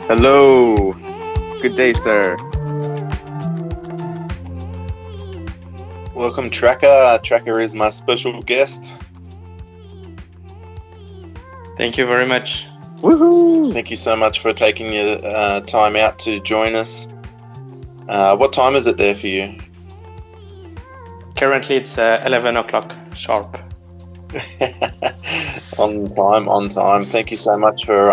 Hello. Good day, sir. Welcome, Tracker. Tracker is my special guest. Thank you very much. Woohoo! Thank you so much for taking your time out to join us. What time is it there for you? Currently, it's 11 o'clock sharp. On time. Thank you so much for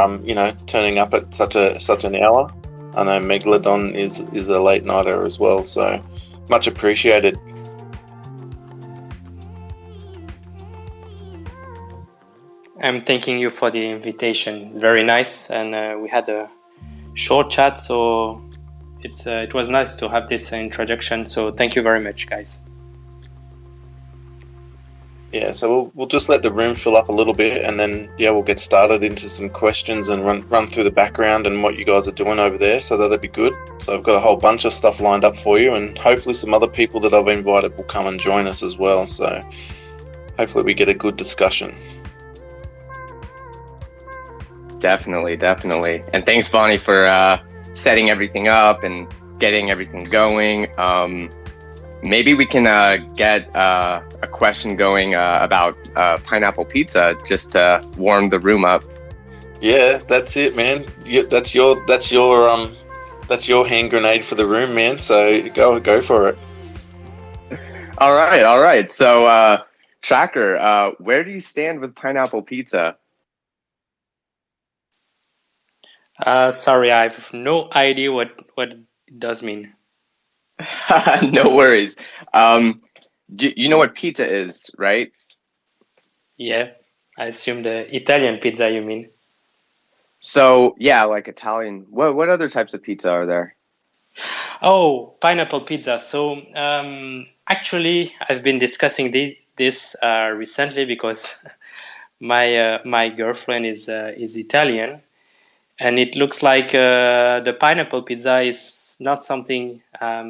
turning up at such an hour. I know Megalodon is a late nighter as well, so much appreciated. I'm thanking you for the invitation. Very nice, and we had a short chat, so it was nice to have this introduction. So thank you very much, guys. Yeah, so we'll just let the room fill up a little bit, and then we'll get started into some questions and run through the background and what you guys are doing over there. So that'll be good. So I've got a whole bunch of stuff lined up for you, and hopefully some other people that I've invited will come and join us as well. So hopefully we get a good discussion. Definitely. And thanks, Vonnie, for setting everything up and getting everything going. Maybe we can get a question going about pineapple pizza just to warm the room up. Yeah, that's it, man. That's your hand grenade for the room, man. So go for it. All right. So, Tracker, where do you stand with pineapple pizza? Sorry, I have no idea what it does mean. No worries. You know what pizza is, right? Yeah, I assume the Italian pizza you mean. So yeah, like Italian. What other types of pizza are there? Oh, pineapple pizza. So actually, I've been discussing this recently because my girlfriend is Italian, and it looks like the pineapple pizza is not something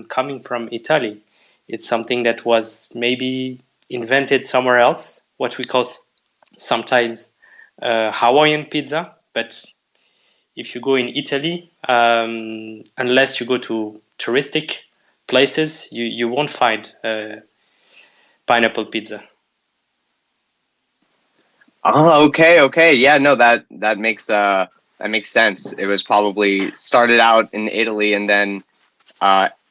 coming from Italy. It's something that was maybe invented somewhere else, what we call sometimes Hawaiian pizza. But if you go in Italy, unless you go to touristic places, you won't find pineapple pizza. Oh, okay. Yeah, no, that makes sense. It was probably started out in Italy, and then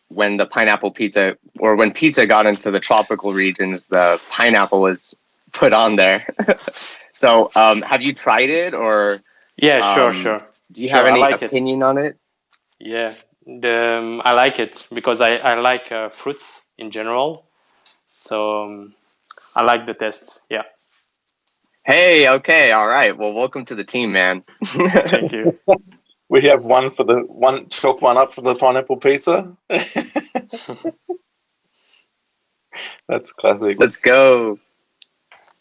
when the pineapple pizza, or when pizza got into the tropical regions, the pineapple was put on there. So, have you tried it, or Yeah, sure. do you have any opinion on it? Yeah, I like it because I like fruits in general. So I like the taste. Yeah. Hey, okay, all right. Well, welcome to the team, man. Thank you. We have chalk one up for the pineapple pizza. That's classic. Let's go.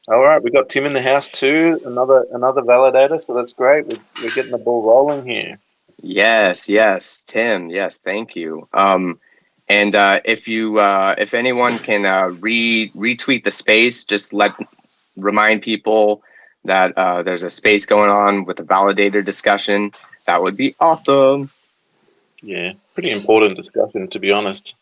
All right, we got Tim in the house too. Another validator, so that's great. We're getting the ball rolling here. Yes, Tim. Yes, thank you. And if anyone can retweet the space, just remind people that there's a space going on with a validator discussion. That would be awesome. Yeah, pretty important discussion, to be honest.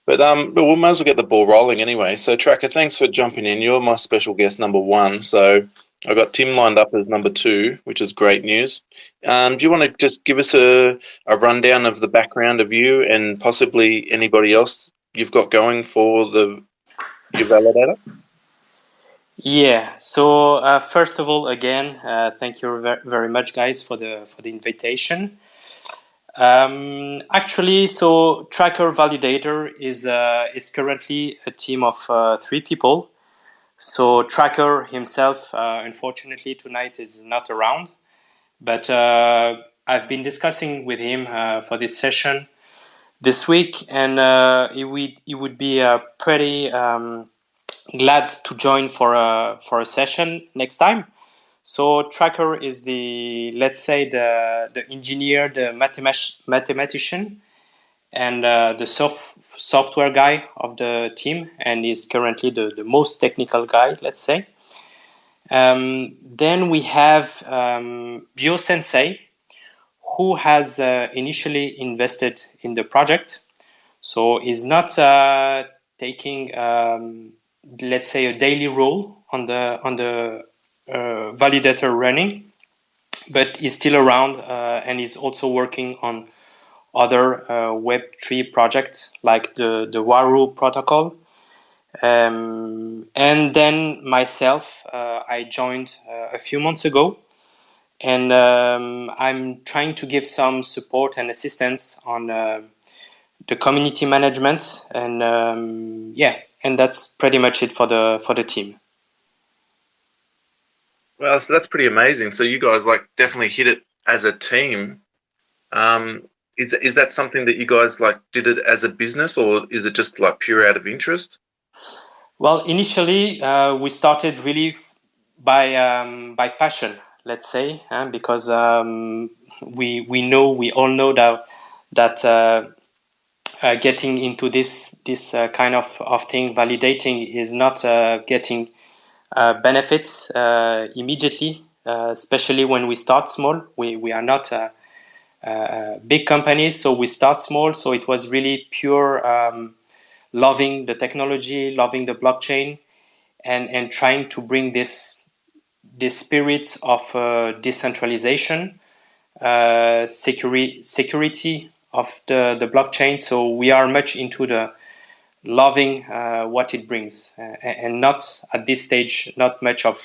But we might as well get the ball rolling anyway. So Tracker, thanks for jumping in. You're my special guest number 1. So I've got Tim lined up as number 2, which is great news. Do you want to just give us a rundown of the background of you and possibly anybody else you've got going for your validator? Yeah. So first of all, again, thank you very much, guys, for the invitation. Actually, so Tracker Validator is currently a team of 3 people. So Tracker himself, unfortunately, tonight is not around, but I've been discussing with him for this session this week, and he would be pretty glad to join for a session next time. So Tracker is let's say the engineer, the mathematician, and the software guy of the team, and is currently the most technical guy, let's say. Then we have BioSensei, who has initially invested in the project, so is not taking, let's say, a daily role on the validator running, but is still around and is also working on other Web3 projects like the Waru protocol. And then myself, I joined a few months ago, and I'm trying to give some support and assistance on the community management, and and that's pretty much it for the team. Well, so that's pretty amazing. So you guys like definitely hit it as a team. Is that something that you guys like did it as a business, or is it just like pure out of interest? Well, initially we started really by passion, let's say, because we all know that getting into this kind of thing, validating, is not getting benefits immediately, especially when we start small. We are not big companies, so we start small. So it was really pure loving the technology, loving the blockchain, and trying to bring this spirit of decentralization, security of the blockchain. So we are much into the loving what it brings, and not at this stage, not much of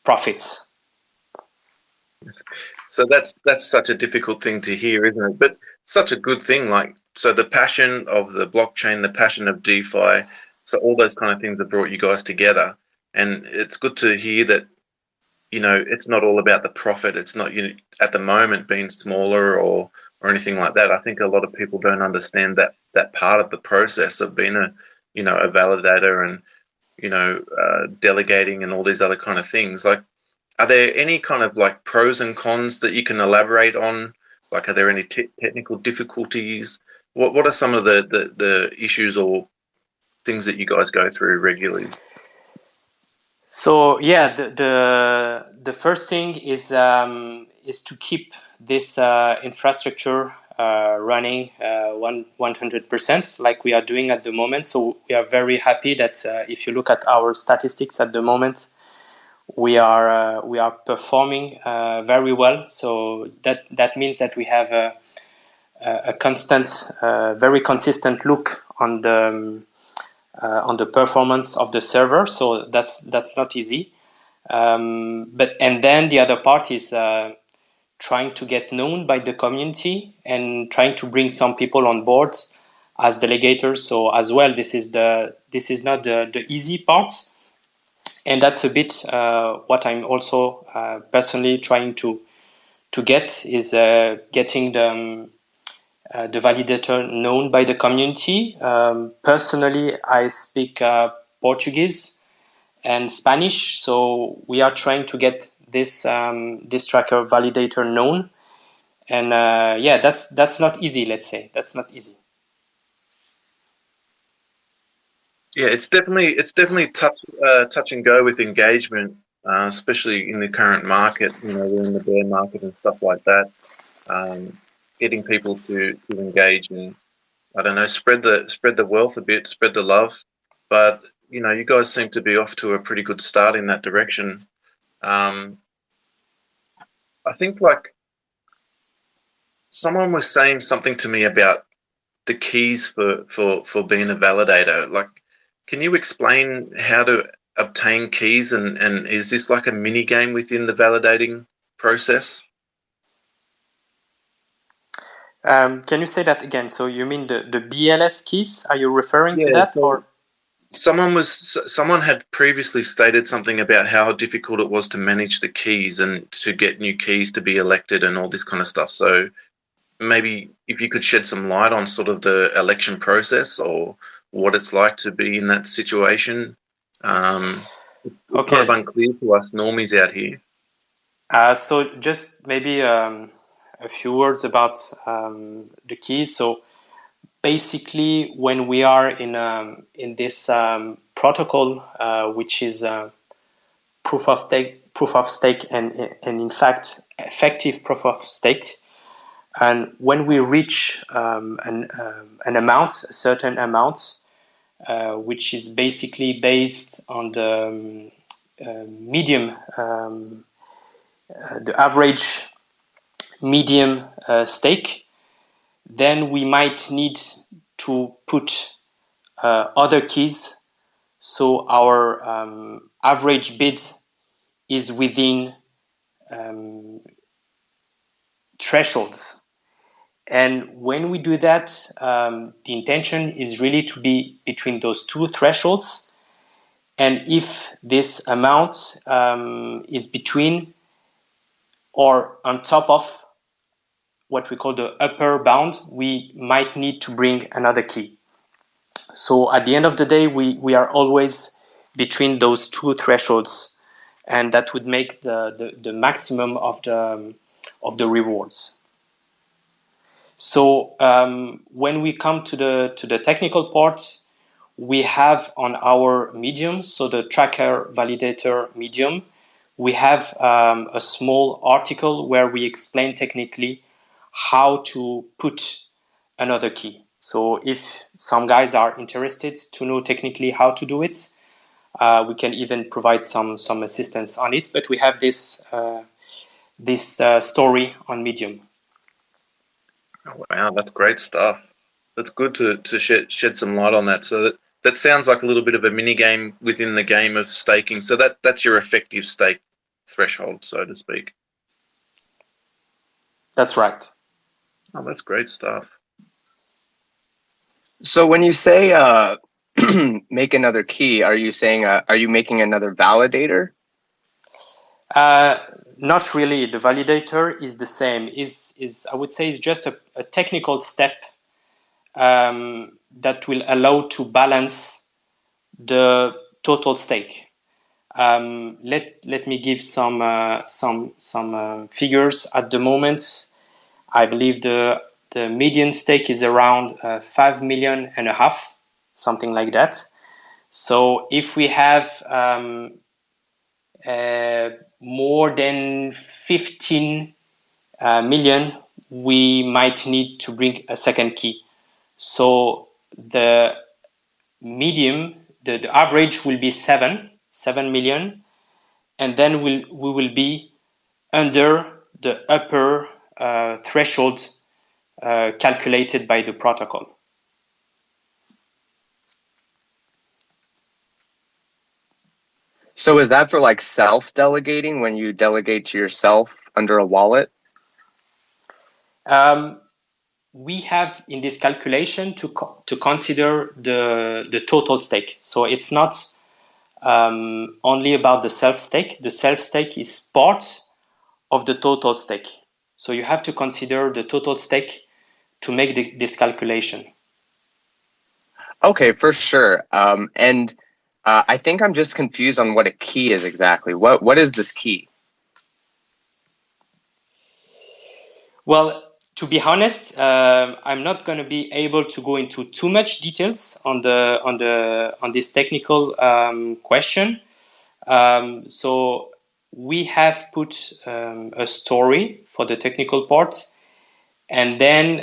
profits. So that's such a difficult thing to hear, isn't it? But such a good thing. Like, so the passion of the blockchain, the passion of DeFi, so all those kind of things have brought you guys together, and it's good to hear that. You know, it's not all about the profit. It's not, you know, at the moment being smaller or anything like that. I think a lot of people don't understand that part of the process of being a, you know, a validator and, you know, delegating and all these other kind of things. Like, are there any kind of like pros and cons that you can elaborate on? Like, are there any technical difficulties? What are some of the issues or things that you guys go through regularly? So yeah, the first thing is to keep this infrastructure running 100%, like we are doing at the moment. So we are very happy that if you look at our statistics at the moment, we are performing very well. So that means that we have a constant, very consistent look on the performance of the server. So that's not easy. But then the other part is trying to get known by the community and trying to bring some people on board as delegators. So as well, this is not the easy part, and that's a bit what I'm also personally trying to get, is getting the validator known by the community. Personally, I speak Portuguese and Spanish, so we are trying to get this tracker validator known, and that's not easy. Let's say that's not easy. Yeah, it's definitely touch and go with engagement, especially in the current market. You know, we're in the bear market and stuff like that. Getting people to engage and, I don't know, spread the wealth a bit, spread the love. But you know, you guys seem to be off to a pretty good start in that direction. I think like someone was saying something to me about the keys for being a validator. Like, can you explain how to obtain keys, and is this like a mini game within the validating process? Can you say that again? So you mean the BLS keys? Are you referring to that, So or? Someone had previously stated something about how difficult it was to manage the keys and to get new keys to be elected and all this kind of stuff. So maybe if you could shed some light on sort of the election process or what it's like to be in that situation. It's kind of unclear to us normies out here. So just maybe a few words about the keys. So basically, when we are in this protocol, which is proof of stake, and in fact effective proof of stake. And when we reach an amount, a certain amount, which is basically based on the medium, the average medium stake, then we might need to put other keys, so our average bid is within thresholds. And when we do that, the intention is really to be between those two thresholds. And if this amount is between or on top of what we call the upper bound, we might need to bring another key. So at the end of the day, we are always between those two thresholds, and that would make the maximum of the rewards. So when we come to the technical part, we have on our medium, so the tracker validator medium, we have a small article where we explain technically how to put another key. So if some guys are interested to know technically how to do it, we can even provide some assistance on it. But we have this story on Medium. Wow, that's great stuff. That's good to shed some light on that. So that sounds like a little bit of a mini game within the game of staking. So that's your effective stake threshold, so to speak. That's right. Oh, that's great stuff. So when you say make another key, are you saying are you making another validator? Not really. The validator is the same. Is I would say is just a technical step that will allow to balance the total stake. Let me give some figures. At the moment, I believe the median stake is around 5.5 million, something like that. So if we have more than 15 million, we might need to bring a second key. So the medium, the average will be 7 million, and then we will be under the upper threshold calculated by the protocol. So is that for like self-delegating, when you delegate to yourself under a wallet? We have in this calculation to consider the total stake. So it's not only about the self-stake. The self-stake is part of the total stake. So you have to consider the total stake to make this calculation. Okay, for sure. And I think I'm just confused on what a key is exactly. What is this key? Well, to be honest, I'm not going to be able to go into too much details on this technical question. So we have put a story for the technical part, and then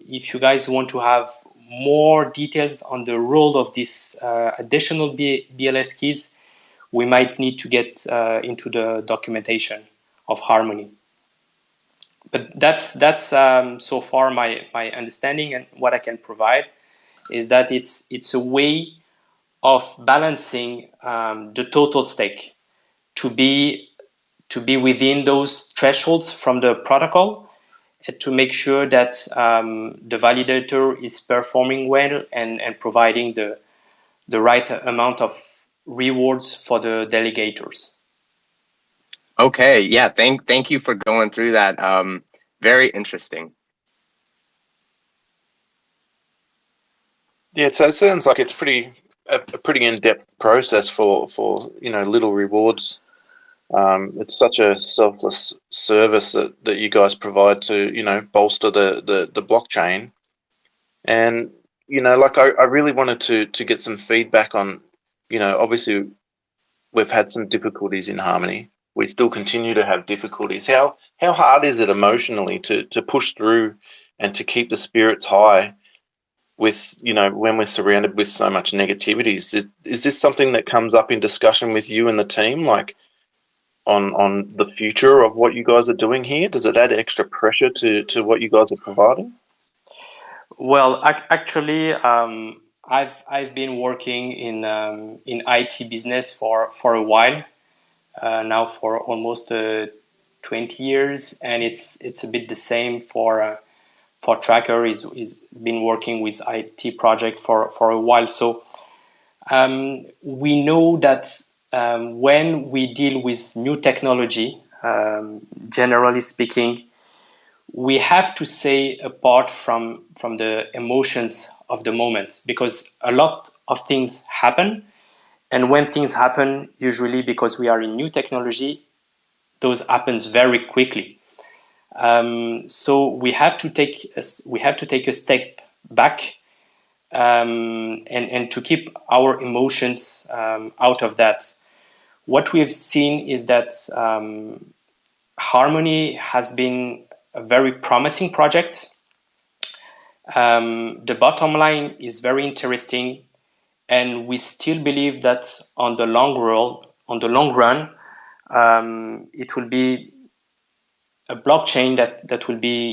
if you guys want to have more details on the role of this additional BLS keys, we might need to get into the documentation of Harmony. But that's so far my understanding, and what I can provide is that it's a way of balancing the total stake to be within those thresholds from the protocol, and to make sure that the validator is performing well and providing the right amount of rewards for the delegators. Okay, yeah, thank you for going through that. Very interesting. Yeah, so it sounds like it's a pretty in-depth process for little rewards. It's such a selfless service that you guys provide to bolster the blockchain. And I really wanted to get some feedback on obviously we've had some difficulties in Harmony. We still continue to have difficulties. How hard is it emotionally to push through and to keep the spirits high with, when we're surrounded with so much negativity? Is this something that comes up in discussion with you and the team, like on the future of what you guys are doing here? Does it add extra pressure to what you guys are providing? Well, actually, I've been working in IT business for a while now, for almost 20 years, and it's a bit the same for Tracker. Is been working with IT project for a while, so we know that when we deal with new technology, generally speaking, we have to stay apart from the emotions of the moment, because a lot of things happen, and when things happen, usually because we are in new technology, those happens very quickly. So we have to take a step back, and to keep our emotions out of that. What we've seen is that Harmony has been a very promising project. The bottom line is very interesting, and we still believe that on the long run, it will be a blockchain that will be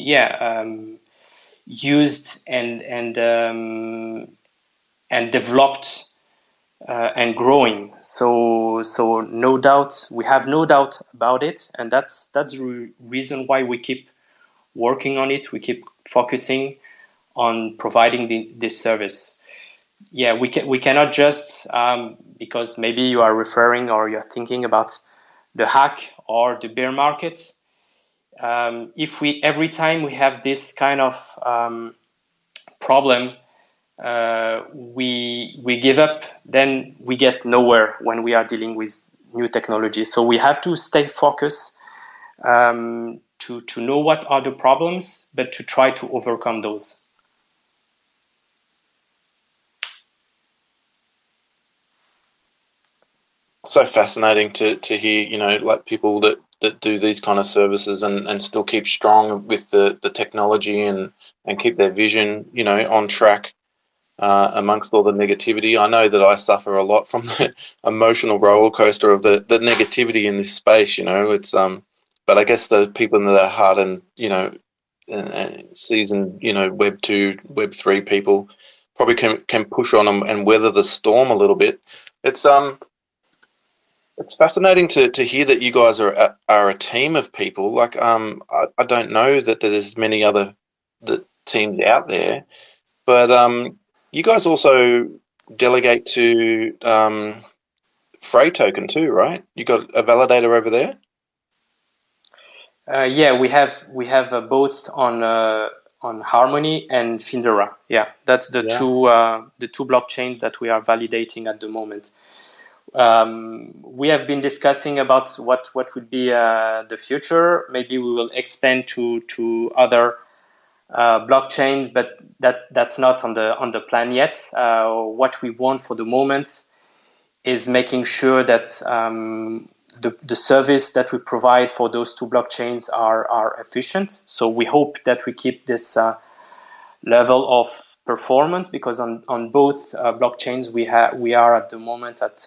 used and developed and growing. So no doubt, we have no doubt about it, and that's the reason why we keep working on it. We keep focusing on providing this service. Yeah, we cannot just because maybe you are referring or you're thinking about the hack or the bear market. If we every time we have this kind of problem, we give up, then we get nowhere when we are dealing with new technology. So we have to stay focused, to know what are the problems, but to try to overcome those. So fascinating to hear, like people that do these kind of services and still keep strong with the technology and keep their vision, on track amongst all the negativity. I know that I suffer a lot from the emotional roller coaster of the negativity in this space, it's but I guess the people that are hardened, seasoned, Web 2, Web 3 people probably can push on them and weather the storm a little bit. It's fascinating to hear that you guys are a team of people. Like, I don't know that there's many other teams out there, but you guys also delegate to Frey Token too, right? You got a validator over there. Yeah, we have both on Harmony and Findera. Yeah, that's the two blockchains that we are validating at the moment. We have been discussing about what would be the future. Maybe we will expand to other blockchains, but that's not on the plan yet. What we want for the moment is making sure that the service that we provide for those two blockchains are efficient. So we hope that we keep this level of performance, because on both blockchains we are at the moment at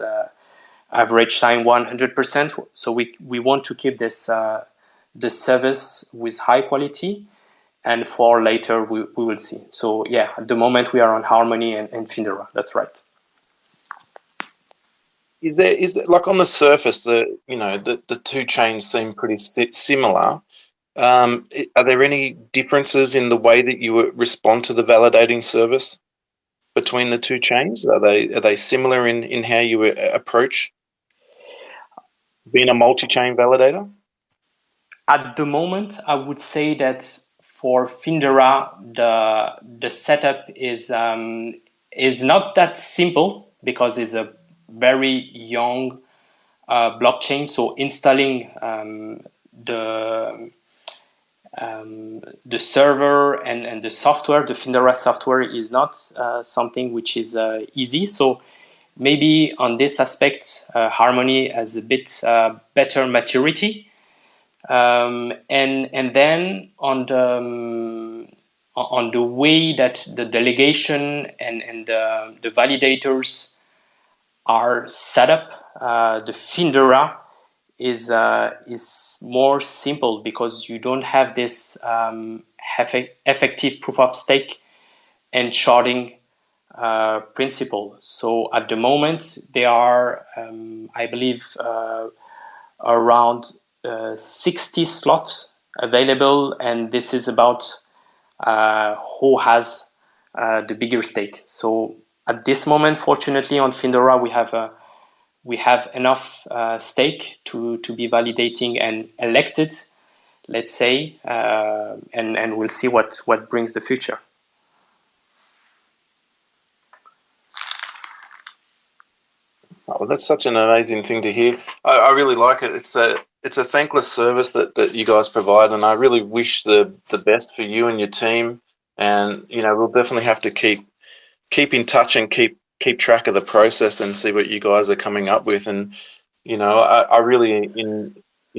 average time 100%. So we want to keep this the service with high quality, and for later we will see. So yeah, at the moment we are on Harmony and Findera. That's right. Is there like on the surface the two chains seem pretty similar? Are there any differences in the way that you respond to the validating service between the two chains? Are they similar in how you approach being a multi-chain validator? At the moment, I would say that for Findera, the setup is not that simple, because it's a very young blockchain. So installing the server and the software, the Findera software, is not something which is easy. So maybe on this aspect, Harmony has a bit better maturity. And then on the way that the delegation and the validators are set up, the Findora is more simple because you don't have this effective proof of stake and sharding principle. So at the moment, there are, I believe, around 60 slots available, and this is about who has the bigger stake. So at this moment, fortunately, on Findora, we have enough stake to be validating and elected, let's say, and we'll see what brings the future. Oh, well, that's such an amazing thing to hear. I really like it. It's a thankless service that you guys provide, and I really wish the best for you and your team. And we'll definitely have to keep in touch and keep track of the process and see what you guys are coming up with. And I really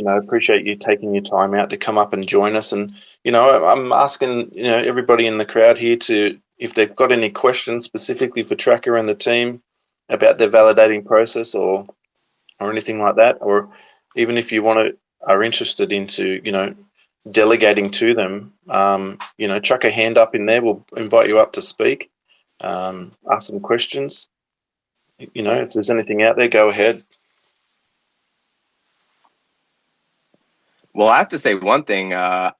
appreciate you taking your time out to come up and join us. And I'm asking everybody in the crowd here to, if they've got any questions specifically for Tracker and the team about their validating process or anything like that, or even if you are interested into delegating to them, chuck a hand up in there. We'll invite you up to speak, ask some questions. If there's anything out there, go ahead. Well, I have to say one thing. My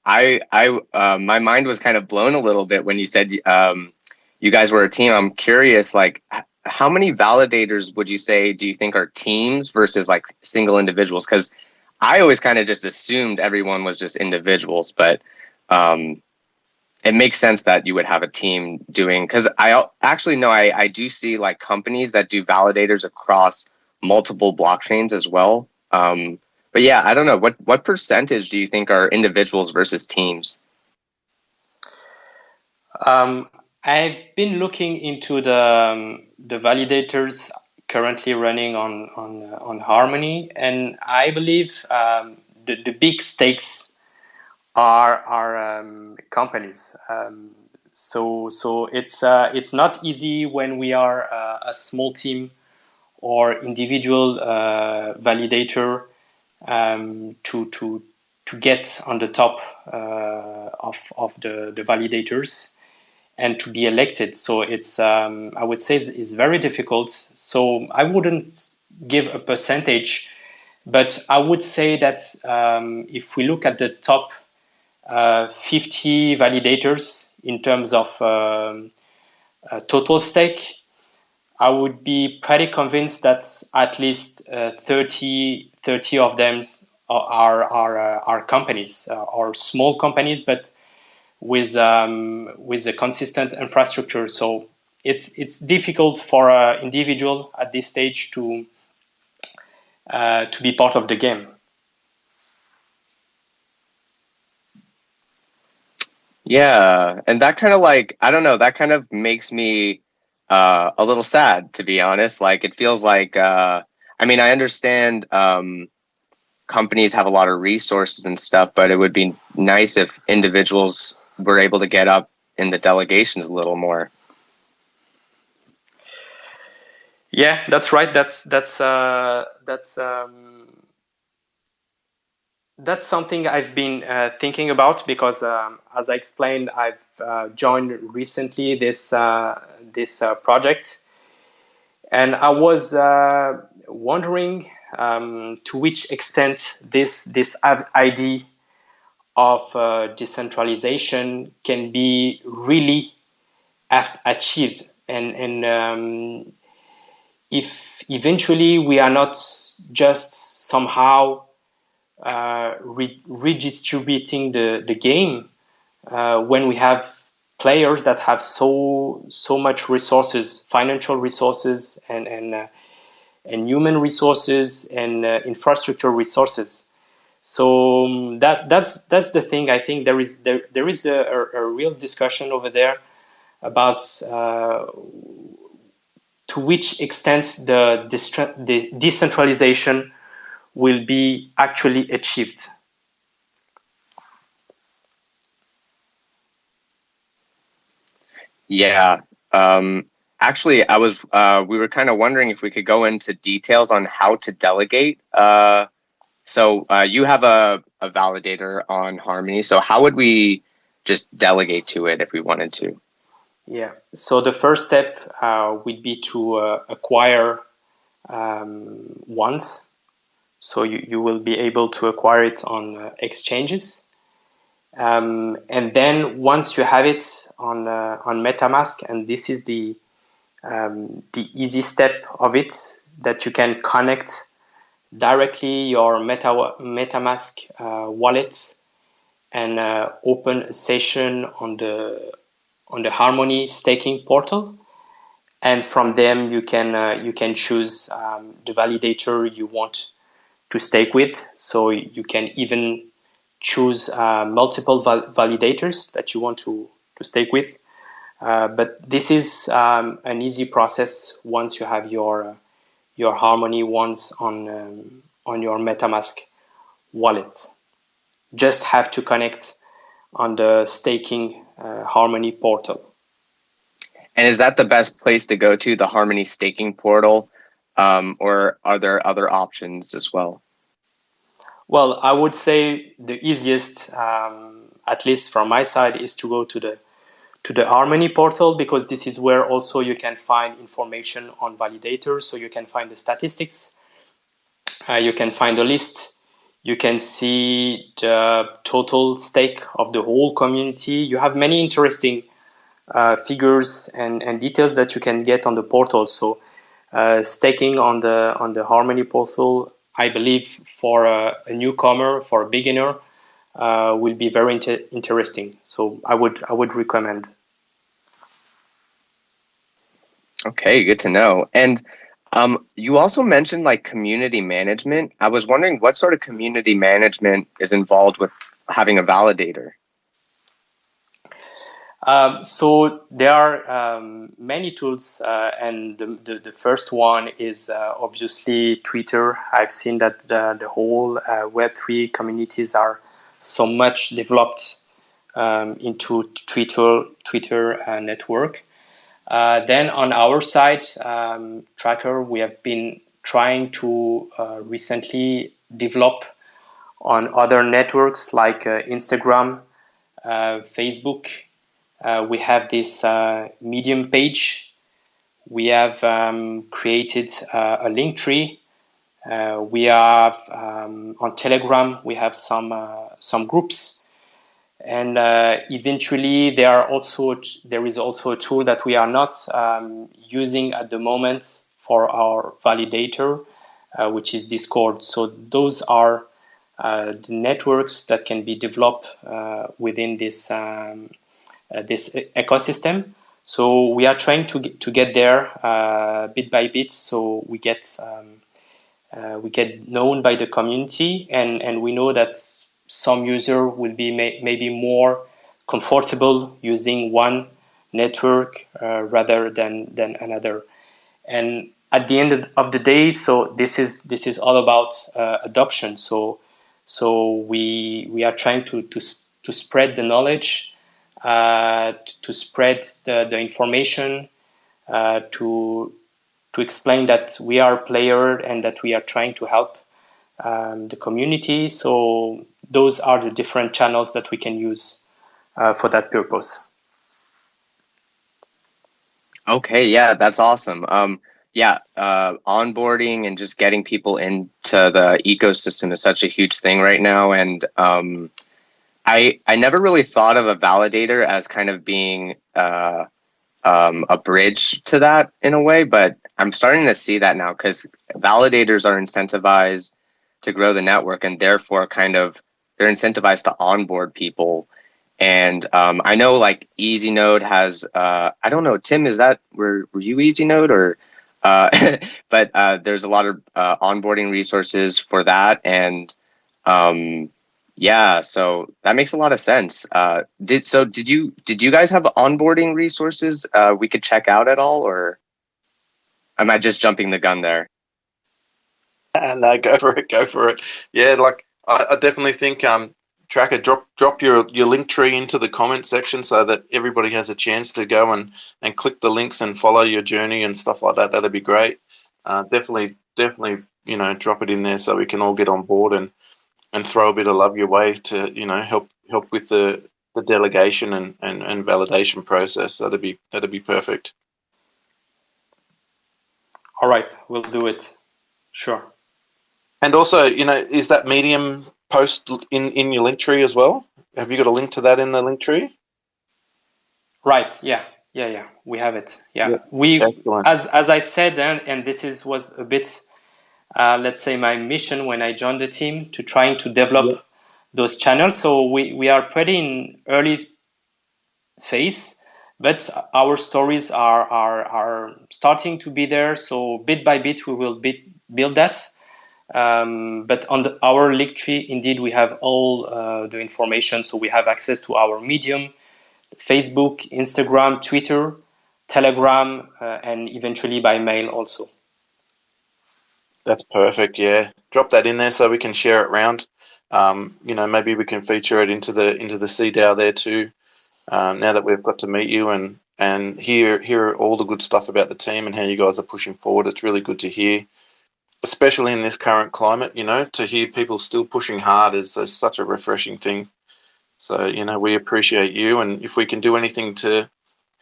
mind was kind of blown a little bit when you said you guys were a team. I'm curious, like, how many validators would you say do you think are teams versus like single individuals? Because I always kind of just assumed everyone was just individuals, but it makes sense that you would have a team doing. Because I actually know I do see like companies that do validators across multiple blockchains as well. But yeah, I don't know. What percentage do you think are individuals versus teams? I've been looking into the validators currently running on Harmony, and I believe the big stakes are companies. So it's not easy when we are a small team or individual validator to get on the top of the validators and to be elected. So it's I would say it's very difficult. So I wouldn't give a percentage, but I would say that if we look at the top 50 validators in terms of total stake, I would be pretty convinced that at least 30 of them are companies or small companies, but with a consistent infrastructure. So it's difficult for an individual at this stage to be part of the game. Yeah, and that kind of like, I don't know, that kind of makes me a little sad, to be honest. Like, it feels like I mean, I understand companies have a lot of resources and stuff, but it would be nice if individuals were able to get up in the delegations a little more. Yeah, that's right. That's something I've been thinking about because, as I explained, I've joined recently this project, and I was wondering to which extent this idea of decentralization can be really achieved, and if eventually we are not just somehow redistributing the game when we have players that have so much resources, financial resources, and human resources and infrastructure resources. So that's the thing. I think there is a real discussion over there about to which extent the decentralization will be actually achieved. Yeah. Actually, we were kind of wondering if we could go into details on how to delegate. So you have a validator on Harmony. So how would we just delegate to it if we wanted to? Yeah. So the first step would be to acquire once. So you will be able to acquire it on exchanges. And then once you have it on MetaMask, and this is the easy step of it, that you can connect directly your MetaMask wallet and open a session on the Harmony staking portal, and from them you can choose the validator you want to stake with. So you can even choose multiple validators that you want to stake with. But this is an easy process once you have your Harmony ones on your MetaMask wallet. Just have to connect on the staking Harmony portal. And is that the best place to go to, the Harmony staking portal, or are there other options as well? Well, I would say the easiest, at least from my side, is to go to the Harmony portal, because this is where also you can find information on validators. So you can find the statistics, you can find the list, you can see the total stake of the whole community. You have many interesting figures and details that you can get on the portal. So staking on the Harmony portal, I believe for a newcomer, for a beginner, will be very interesting. So I would recommend. Okay, good to know. And you also mentioned like community management. I was wondering what sort of community management is involved with having a validator. So there are many tools, and the first one is obviously Twitter. I've seen that the whole Web3 communities are so much developed into Twitter network. Then on our side, Tracker, we have been trying to recently develop on other networks like Instagram, Facebook. We have this Medium page. We have created a link tree. We have on Telegram. We have some groups, and eventually there is also a tool that we are not using at the moment for our validator, which is Discord. So those are the networks that can be developed within this ecosystem. So we are trying to get there bit by bit. So we get known by the community, and we know that some user will be maybe more comfortable using one network rather than another. And at the end of the day, so this is all about adoption. So we are trying to spread the knowledge, to spread the information, to explain that we are a player and that we are trying to help the community. So those are the different channels that we can use for that purpose. Okay, yeah, that's awesome. Onboarding and just getting people into the ecosystem is such a huge thing right now. And I never really thought of a validator as kind of being a bridge to that in a way, but I'm starting to see that now, because validators are incentivized to grow the network, and therefore they're incentivized to onboard people. And I know like EasyNode has I don't know, Tim, were you EasyNode or but there's a lot of onboarding resources for that, and yeah, so that makes a lot of sense. Did you guys have onboarding resources we could check out at all, or? am I just jumping the gun there? No, go for it. Go for it. Yeah, like I definitely think Tracker, drop your link tree into the comment section so that everybody has a chance to go and click the links and follow your journey and stuff like that. That'd be great. Definitely, drop it in there so we can all get on board and throw a bit of love your way to help with the delegation and validation process. That'd be perfect. All right, we'll do it. Sure. And also, is that Medium post in your link tree as well? Have you got a link to that in the link tree? Right. Yeah. We have it. Yeah. Yep. We, Excellent. as I said, and this was a bit, let's say, my mission when I joined the team, to trying to develop those channels. So we are pretty in early phase, but our stories are starting to be there. So bit by bit, we will build that. But on our link tree, indeed, we have all the information. So we have access to our Medium, Facebook, Instagram, Twitter, Telegram, and eventually by mail also. That's perfect. Yeah, drop that in there so we can share it around. Maybe we can feature it into the CDAO there too. Now that we've got to meet you and hear all the good stuff about the team and how you guys are pushing forward, it's really good to hear. Especially in this current climate, to hear people still pushing hard is such a refreshing thing. So, we appreciate you. And if we can do anything to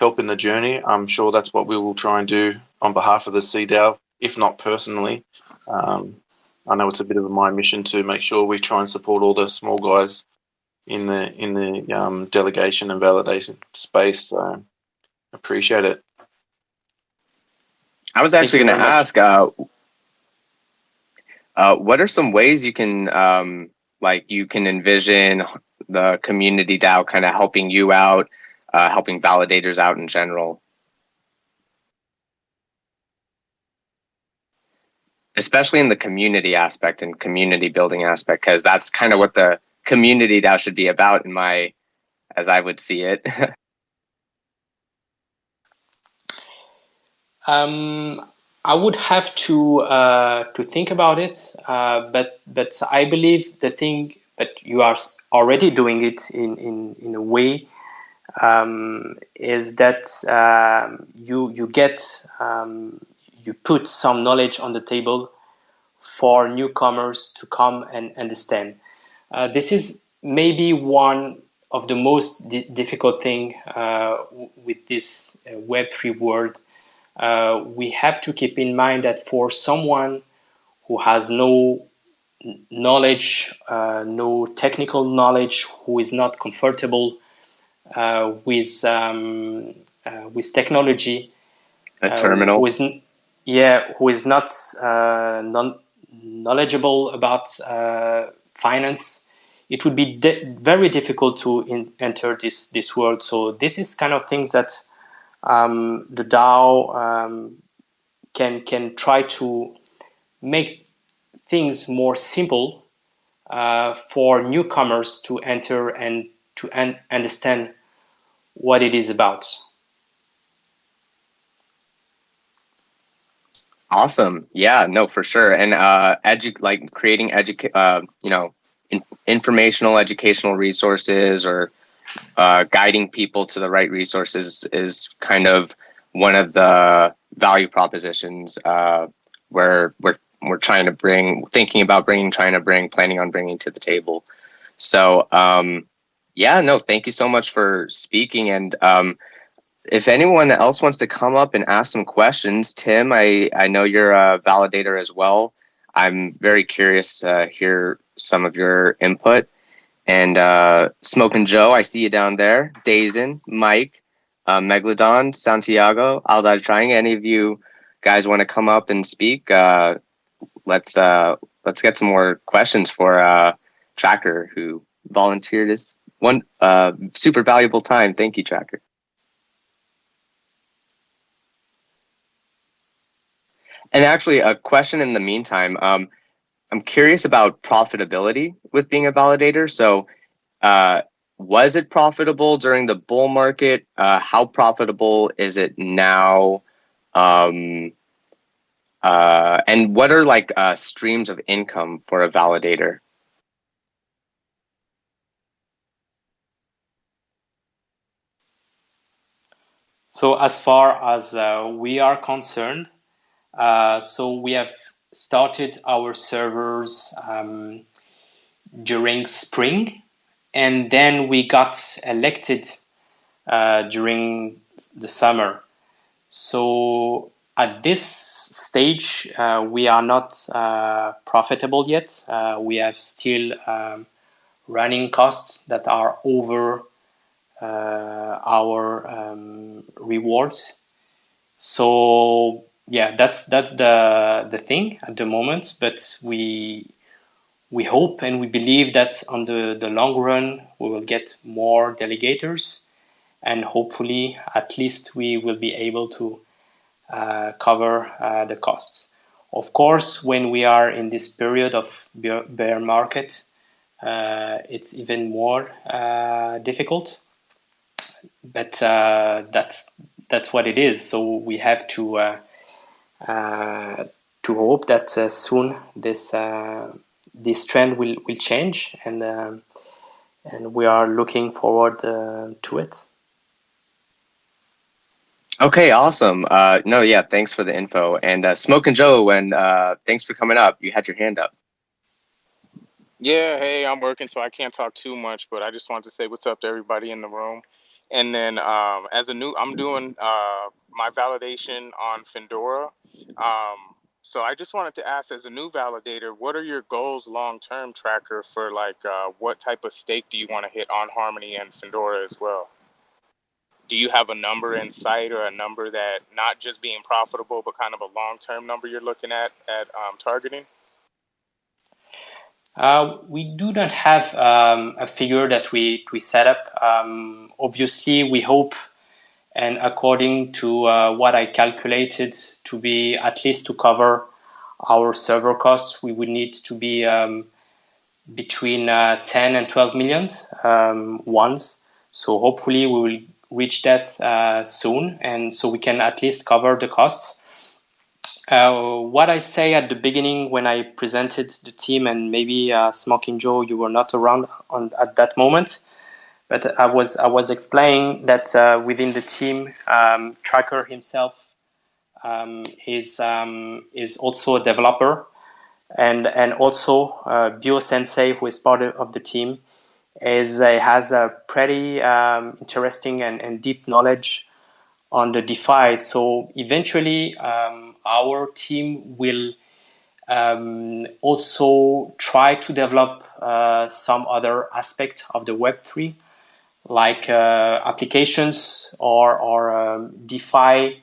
help in the journey, I'm sure that's what we will try and do on behalf of the CDAO, if not personally. I know it's a bit of my mission to make sure we try and support all the small guys in the delegation and validation space. So, appreciate it. I was actually going to ask, what are some ways you can envision the community DAO kind of helping you out, helping validators out in general? Especially in the community aspect and community building aspect, because that's kind of what the community DAO should be about as I would see it. I would have to think about it, but I believe the thing, but you are already doing it in a way, is that you put some knowledge on the table for newcomers to come and understand. This is maybe one of the most difficult thing with this Web3 world. We have to keep in mind that for someone who has no knowledge, no technical knowledge, who is not comfortable with technology, a terminal, who is not knowledgeable about finance, it would be very difficult to enter this world. So this is kind of things that the DAO can try to make things more simple for newcomers to enter and to understand what it is about. Awesome. Yeah, no, for sure. And creating informational educational resources or guiding people to the right resources is kind of one of the value propositions where we're trying to planning on bringing to the table. So thank you so much for speaking. And if anyone else wants to come up and ask some questions, Tim, I know you're a validator as well. I'm very curious to hear some of your input. And Smokin' Joe, I see you down there. Dazen, Mike, Megalodon, Santiago, Aldai Trying. Any of you guys want to come up and speak? Let's get some more questions for Tracker, who volunteered his one super valuable time. Thank you, Tracker. And actually, a question in the meantime. I'm curious about profitability with being a validator. So, was it profitable during the bull market? How profitable is it now? And what are like streams of income for a validator? So as far as we are concerned, so we have started our servers during spring, and then we got elected during the summer. So at this stage, we are not profitable yet. We have still running costs that are over our rewards. So yeah, that's the thing at the moment. But we hope and we believe that on the long run we will get more delegators, and hopefully at least we will be able to cover the costs. Of course, when we are in this period of bear market, it's even more difficult. But that's what it is. So we have to hope that soon this trend will change, and we are looking forward to it. Okay, awesome. No, yeah, thanks for the info. And Smoke and Joe, and thanks for coming up. You had your hand up. Yeah, hey, I'm working, so I can't talk too much, but I just wanted to say what's up to everybody in the room. And then I'm doing my validation on Fedora. So I just wanted to ask, as a new validator, what are your goals long-term, Tracker, for like what type of stake do you want to hit on Harmony and Fedora as well? Do you have a number in sight, or a number that not just being profitable, but kind of a long-term number you're looking at targeting? We do not have a figure that we set up. Obviously, we hope, and according to what I calculated to be at least to cover our server costs, we would need to be between 10 and 12 millions once. So hopefully we will reach that soon, and so we can at least cover the costs. What I say at the beginning when I presented the team, and maybe Smoking Joe, you were not around at that moment, but I was explaining that within the team, Tracker himself is also a developer, and also Bio Sensei, who is part of the team, has a pretty interesting and deep knowledge on the DeFi. So eventually, our team will also try to develop some other aspect of the Web3, like applications or DeFi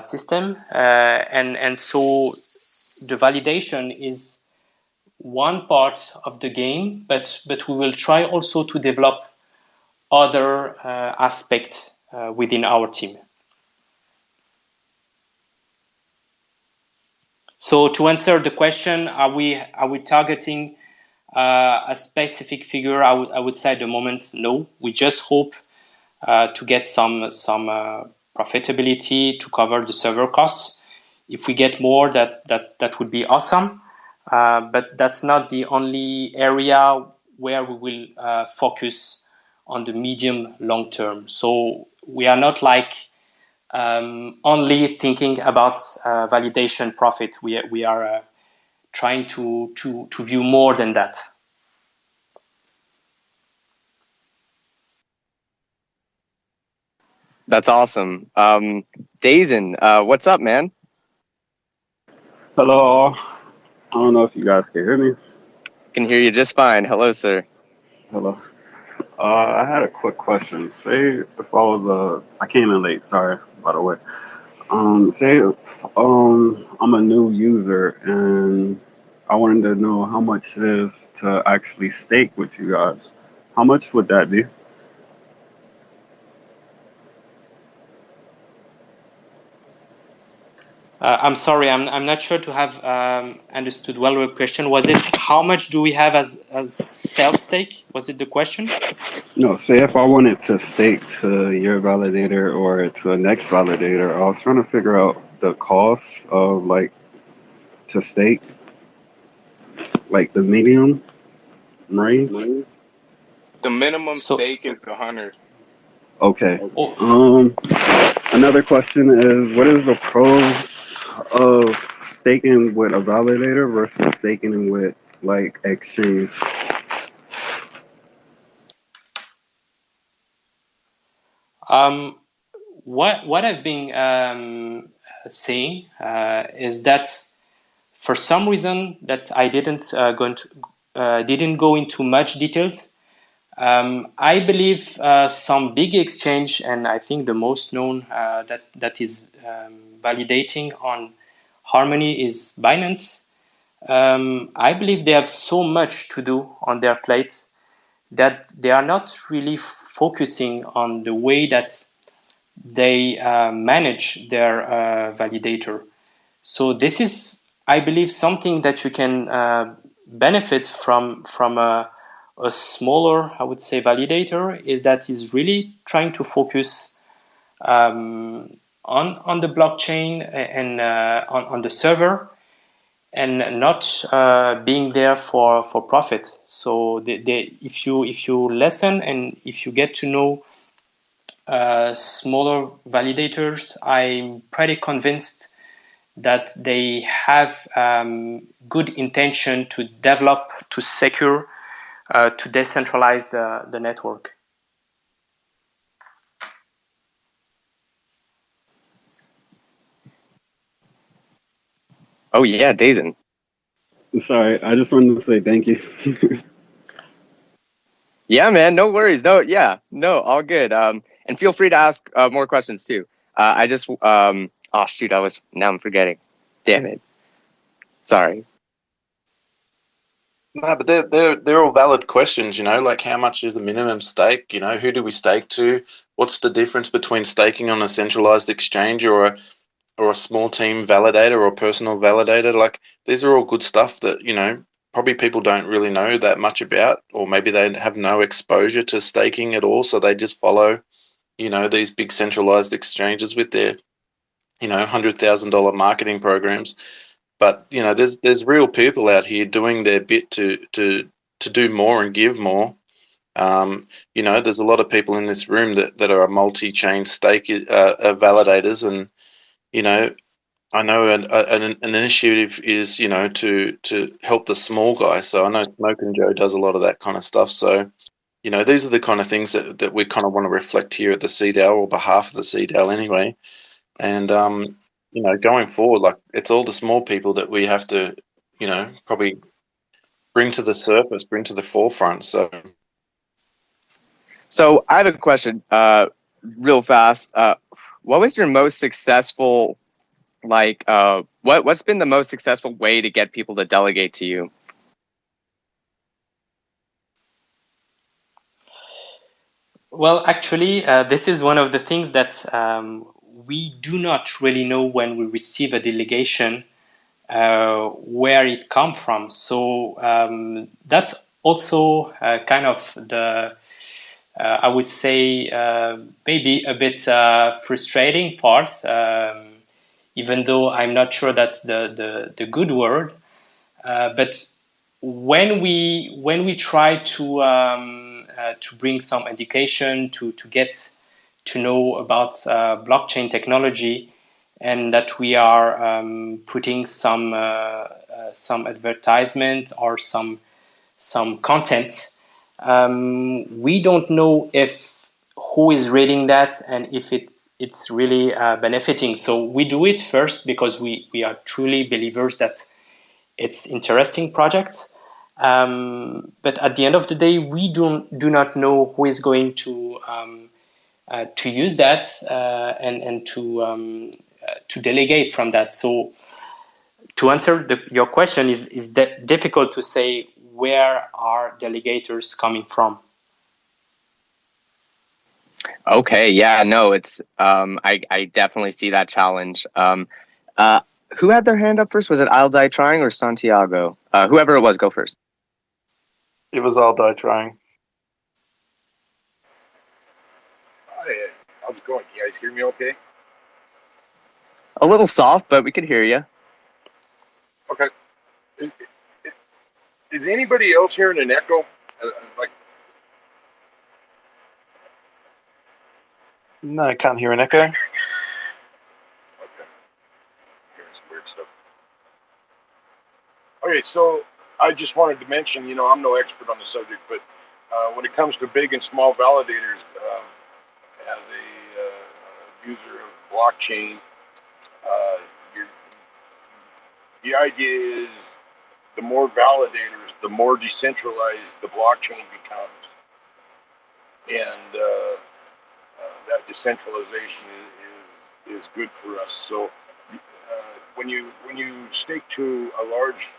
system, and so the validation is one part of the game, but we will try also to develop other aspects within our team. So to answer the question, are we targeting a specific figure? I would say at the moment, no. We just hope to get some profitability to cover the server costs. If we get more, that would be awesome. But that's not the only area where we will focus on the medium long term. So we are not like only thinking about validation profit. We are trying to view more than that. That's awesome. Dazen, what's up, man? Hello. I don't know if you guys can hear me. Can hear you just fine. Hello, sir. Hello. I had a quick question. Say if I came in late, sorry, by the way. Say I'm a new user and I wanted to know how much it is to actually stake with you guys. How much would that be? I'm sorry, I'm not sure to have understood well your question. Was it how much do we have as self stake? Was it the question? No, say if I wanted to stake to your validator or to a next validator, I was trying to figure out the cost of like to stake, like the medium range? The minimum So, stake is 100. Okay. oh, Another question is, what is the pros of staking with a validator versus staking with like exchange? um, what I've been saying is that for some reason that I didn't go into much details. I believe some big exchange, and I think the most known that is validating on Harmony is Binance. I believe they have so much to do on their plate that they are not really focusing on the way that they manage their validator. So this is, I believe, something that you can benefit from a smaller, I would say, validator, is that is really trying to focus on the blockchain and on the server, and not being there for profit. So if you listen and if you get to know smaller validators, I'm pretty convinced that they have good intention to develop, to secure, to decentralize the network. Oh yeah, Dazen. Sorry, I just wanted to say thank you. Yeah, man, no worries. No, yeah, no, all good. And feel free to ask more questions too. I just oh shoot, now I'm forgetting. Damn it. Sorry. No, but they're all valid questions, you know, like how much is a minimum stake? You know, who do we stake to? What's the difference between staking on a centralized exchange or a small team validator or personal validator? Like these are all good stuff that, you know, probably people don't really know that much about, or maybe they have no exposure to staking at all, so they just follow, you know, these big centralized exchanges with their, you know, $100,000 marketing programs. But you know, there's real people out here doing their bit to do more and give more. You know, there's a lot of people in this room that are multi-chain stake validators, and you know, I know an initiative is, you know, to help the small guy. So I know Smoke and Joe does a lot of that kind of stuff. So you know, these are the kind of things that we kind of want to reflect here at the CDAO, or behalf of the CDAO anyway. And you know, going forward, like it's all the small people that we have to, you know, probably bring to the surface, bring to the forefront. So I have a question, real fast. What was your most successful, like, what's been the most successful way to get people to delegate to you? Well, actually, this is one of the things that we do not really know when we receive a delegation where it come from. So that's also kind of the, I would say, maybe a bit frustrating part, even though I'm not sure that's the good word. But when we try to bring some education to get to know about blockchain technology, and that we are putting some advertisement or some content, we don't know if who is reading that and if it's really benefiting. So we do it first because we are truly believers that it's interesting projects. But at the end of the day, we do not know who is going to use that and to delegate from that. So to answer your question, is that difficult to say where are delegators coming from? Okay, yeah, no, it's I definitely see that challenge. Who had their hand up first? Was it I'll Die Trying or Santiago? Whoever it was, go first. it was I'll Die Trying. Hi, how's it going? Can you guys hear me okay? A little soft, but we can hear you. Okay. Is anybody else hearing an echo? Like, No, I can't hear an echo. okay. Hearing some weird stuff. Okay, so I just wanted to mention, I'm no expert on the subject, but when it comes to big and small validators, as a user of blockchain, uh, the idea is the more validators, the more decentralized the blockchain becomes, and that decentralization is good for us. So when you stake to a large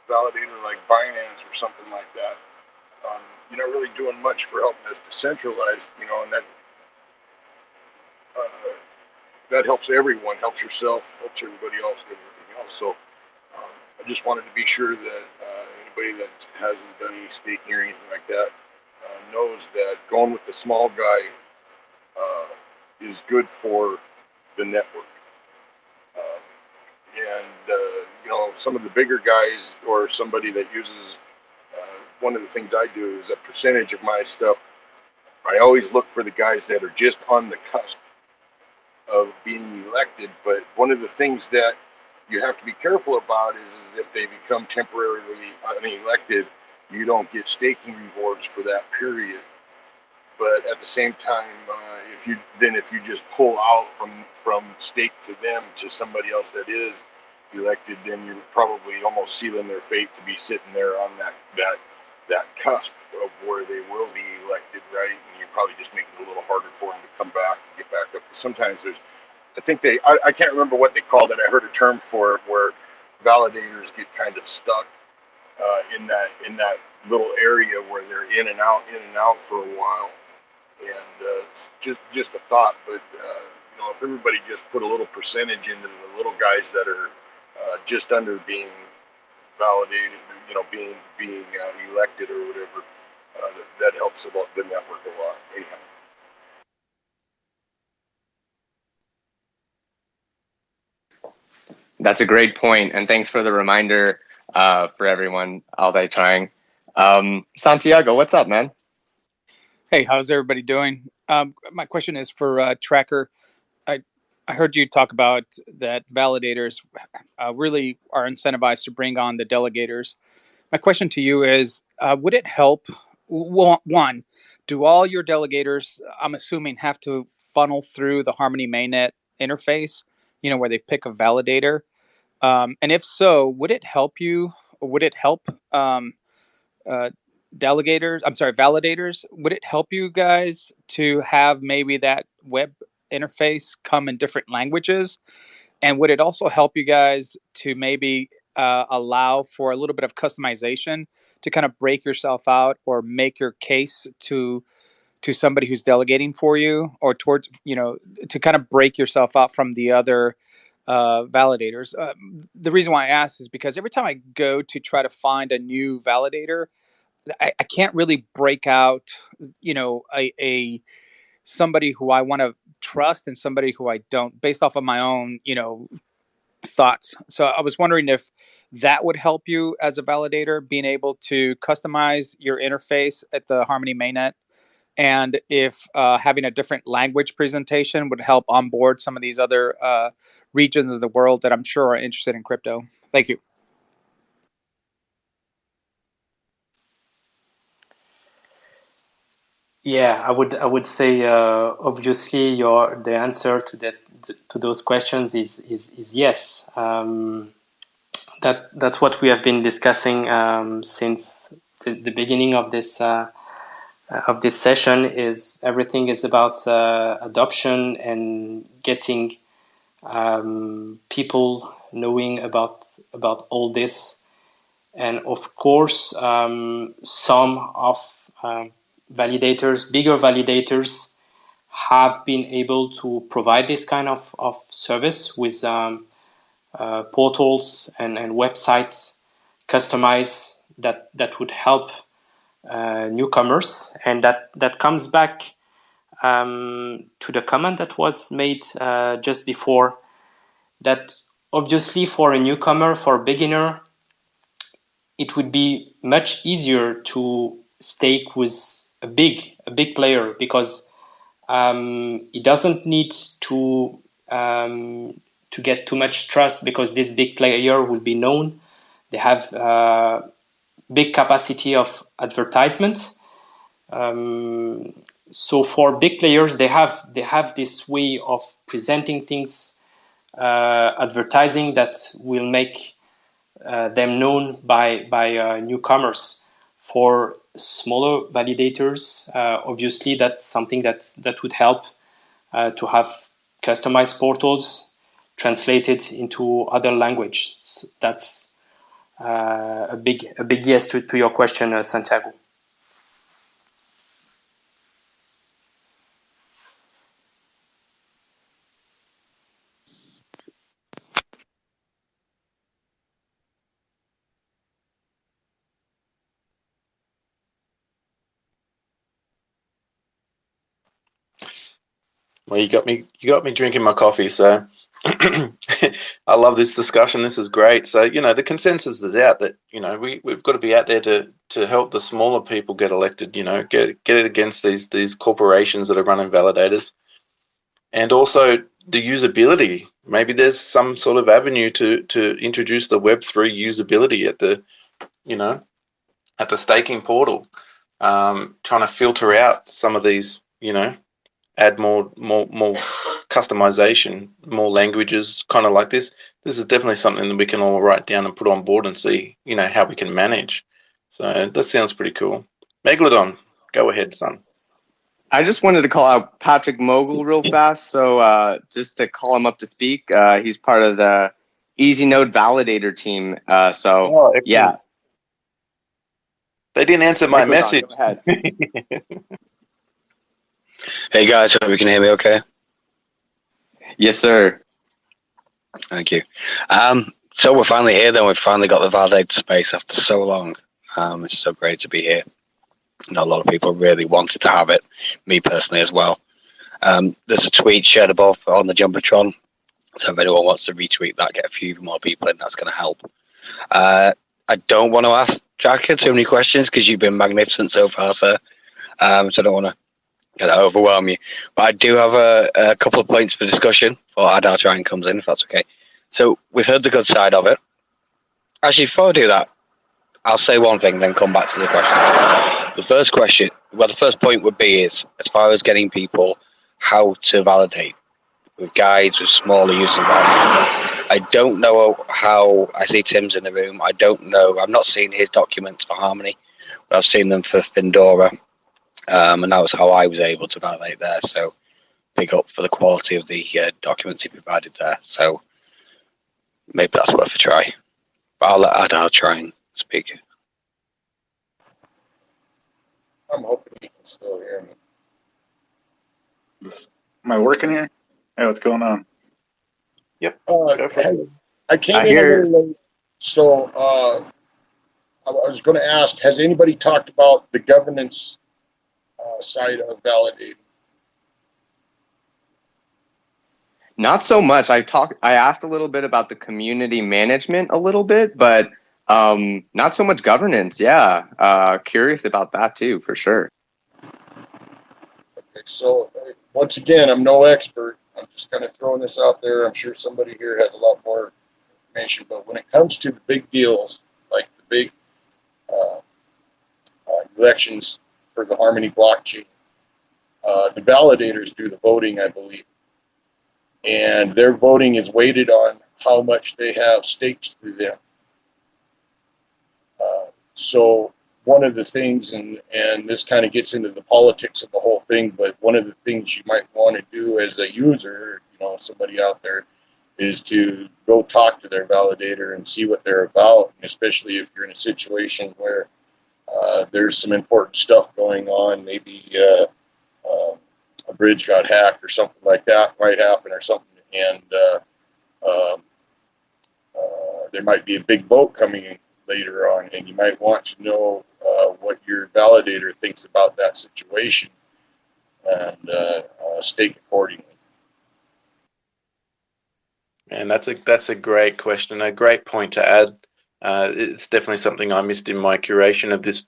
validator like Binance or something like that, you're not really doing much for helping us decentralize, and that helps everyone, helps yourself, helps everybody else, and everything else. So I just wanted to be sure that anybody that hasn't done any staking or anything like that knows that going with the small guy is good for the network. Some of the bigger guys or somebody that uses one of the things I do is a percentage of my stuff. I always look for the guys that are just on the cusp of being elected. But one of the things that you have to be careful about is if they become temporarily unelected, you don't get staking rewards for that period. But at the same time, if you just pull out from stake to them to somebody else that is elected, then you're probably almost sealing their fate to be sitting there on that cusp of where they will be elected, right? And you're probably just making it a little harder for them to come back and get back up. Because sometimes I can't remember what they called it. I heard a term for it where validators get kind of stuck in that little area where they're in and out for a while. And just a thought, but if everybody just put a little percentage into the little guys that are just under being validated, being elected or whatever, that helps about the network a lot. Anyhow. That's a great point, and thanks for the reminder for everyone. I'll die trying. Santiago, what's up, man? Hey, how's everybody doing? My question is for Tracker. I heard you talk about that validators really are incentivized to bring on the delegators. My question to you is, would it help? One, do all your delegators, I'm assuming, have to funnel through the Harmony mainnet interface, where they pick a validator? And if so, would it help you? Would it help validators? Would it help you guys to have maybe that web interface come in different languages? And would it also help you guys to maybe allow for a little bit of customization to kind of break yourself out or make your case to somebody who's delegating for you, or towards, to kind of break yourself out from the other validators? The reason why I ask is because every time I go to try to find a new validator, I can't really break out, a somebody who I want to trust and somebody who I don't, based off of my own, thoughts. So I was wondering if that would help you as a validator, being able to customize your interface at the Harmony mainnet, and if having a different language presentation would help onboard some of these other regions of the world that I'm sure are interested in crypto. Thank you. Yeah, I would say obviously the answer to those questions is yes. That's what we have been discussing since the beginning of this session. Is everything is about adoption and getting people knowing about all this, and of course some of validators, bigger validators, have been able to provide this kind of service with portals and websites customized that would help newcomers, and that comes back to the comment that was made just before, that obviously for a newcomer, for a beginner, it would be much easier to stake with a big player, because it doesn't need to get too much trust, because this big player will be known. They have big capacity of advertisement. So for big players, they have this way of presenting things, advertising, that will make them known by newcomers. For smaller validators, obviously that's something that would help to have customized portals translated into other languages. That's a big yes to your question, Santiago. Well, you got me drinking my coffee, so I love this discussion. This is great. So, the consensus is out that, we've got to be out there to help the smaller people get elected, get it against these corporations that are running validators. And also the usability. Maybe there's some sort of avenue to introduce the Web3 usability at the staking portal. Trying to filter out some of these, add more customization, more languages, kind of like this. This is definitely something that we can all write down and put on board and see, how we can manage. So that sounds pretty cool. Megalodon, go ahead, son. I just wanted to call out Patrick Mogul real fast. So just to call him up to speak, he's part of the Easy Node Validator team. Yeah. They didn't answer my Megalodon, message. go ahead. Hey guys, hope you can hear me okay. Yes, sir. Thank you. So we're finally here then. We've finally got the validator space after so long. It's so great to be here. I know a lot of people really wanted to have it, me personally as well. There's a tweet shared above on the Jumbotron. So if anyone wants to retweet that, get a few more people in, that's going to help. I don't want to ask Jacka too many questions because you've been magnificent so far, sir. So I don't want to overwhelm you. But I do have a couple of points for discussion before Adar Trying comes in, if that's okay. So we've heard the good side of it. Actually, before I do that, I'll say one thing, then come back to the question. The first point would be is, as far as getting people how to validate, with guides, with smaller users involved. I don't know how, I see Tim's in the room, I don't know, I've not seen his documents for Harmony, but I've seen them for Findora. And that was how I was able to validate there. So big up for the quality of the documents he provided there. So maybe that's worth a try. But I'll let Adar try and speak. I'm hoping you can still hear me. Am I working here? Hey, what's going on? Yep. I came in a little late, so I was going to ask, has anybody talked about the governance side of validating? Not so much. I asked a little bit about the community management a little bit, but not so much governance. Yeah. Curious about that too, for sure. Okay, so once again, I'm no expert. I'm just kind of throwing this out there. I'm sure somebody here has a lot more information, but when it comes to the big deals, like the big elections for the Harmony blockchain, the validators do the voting, I believe. And their voting is weighted on how much they have staked through them. So one of the things, and this kind of gets into the politics of the whole thing, but one of the things you might want to do as a user, somebody out there, is to go talk to their validator and see what they're about, especially if you're in a situation where there's some important stuff going on, maybe a bridge got hacked or something like that might happen or something, and there might be a big vote coming in later on, and you might want to know what your validator thinks about that situation. and stake accordingly. And that's a great question, a great point to add. It's definitely something I missed in my curation of this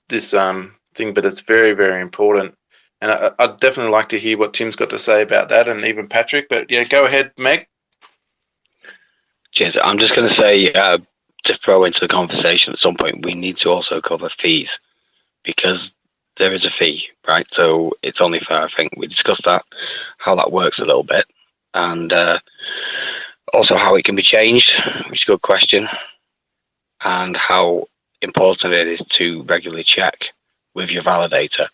thing, but it's very, very important. And I'd definitely like to hear what Tim's got to say about that, and even Patrick. But yeah, go ahead, Meg. Cheers. I'm just going to say, to throw into the conversation at some point, we need to also cover fees, because there is a fee, right? So it's only fair, I think. We discussed that, how that works a little bit, and also how it can be changed, which is a good question, and how important it is to regularly check with your validator.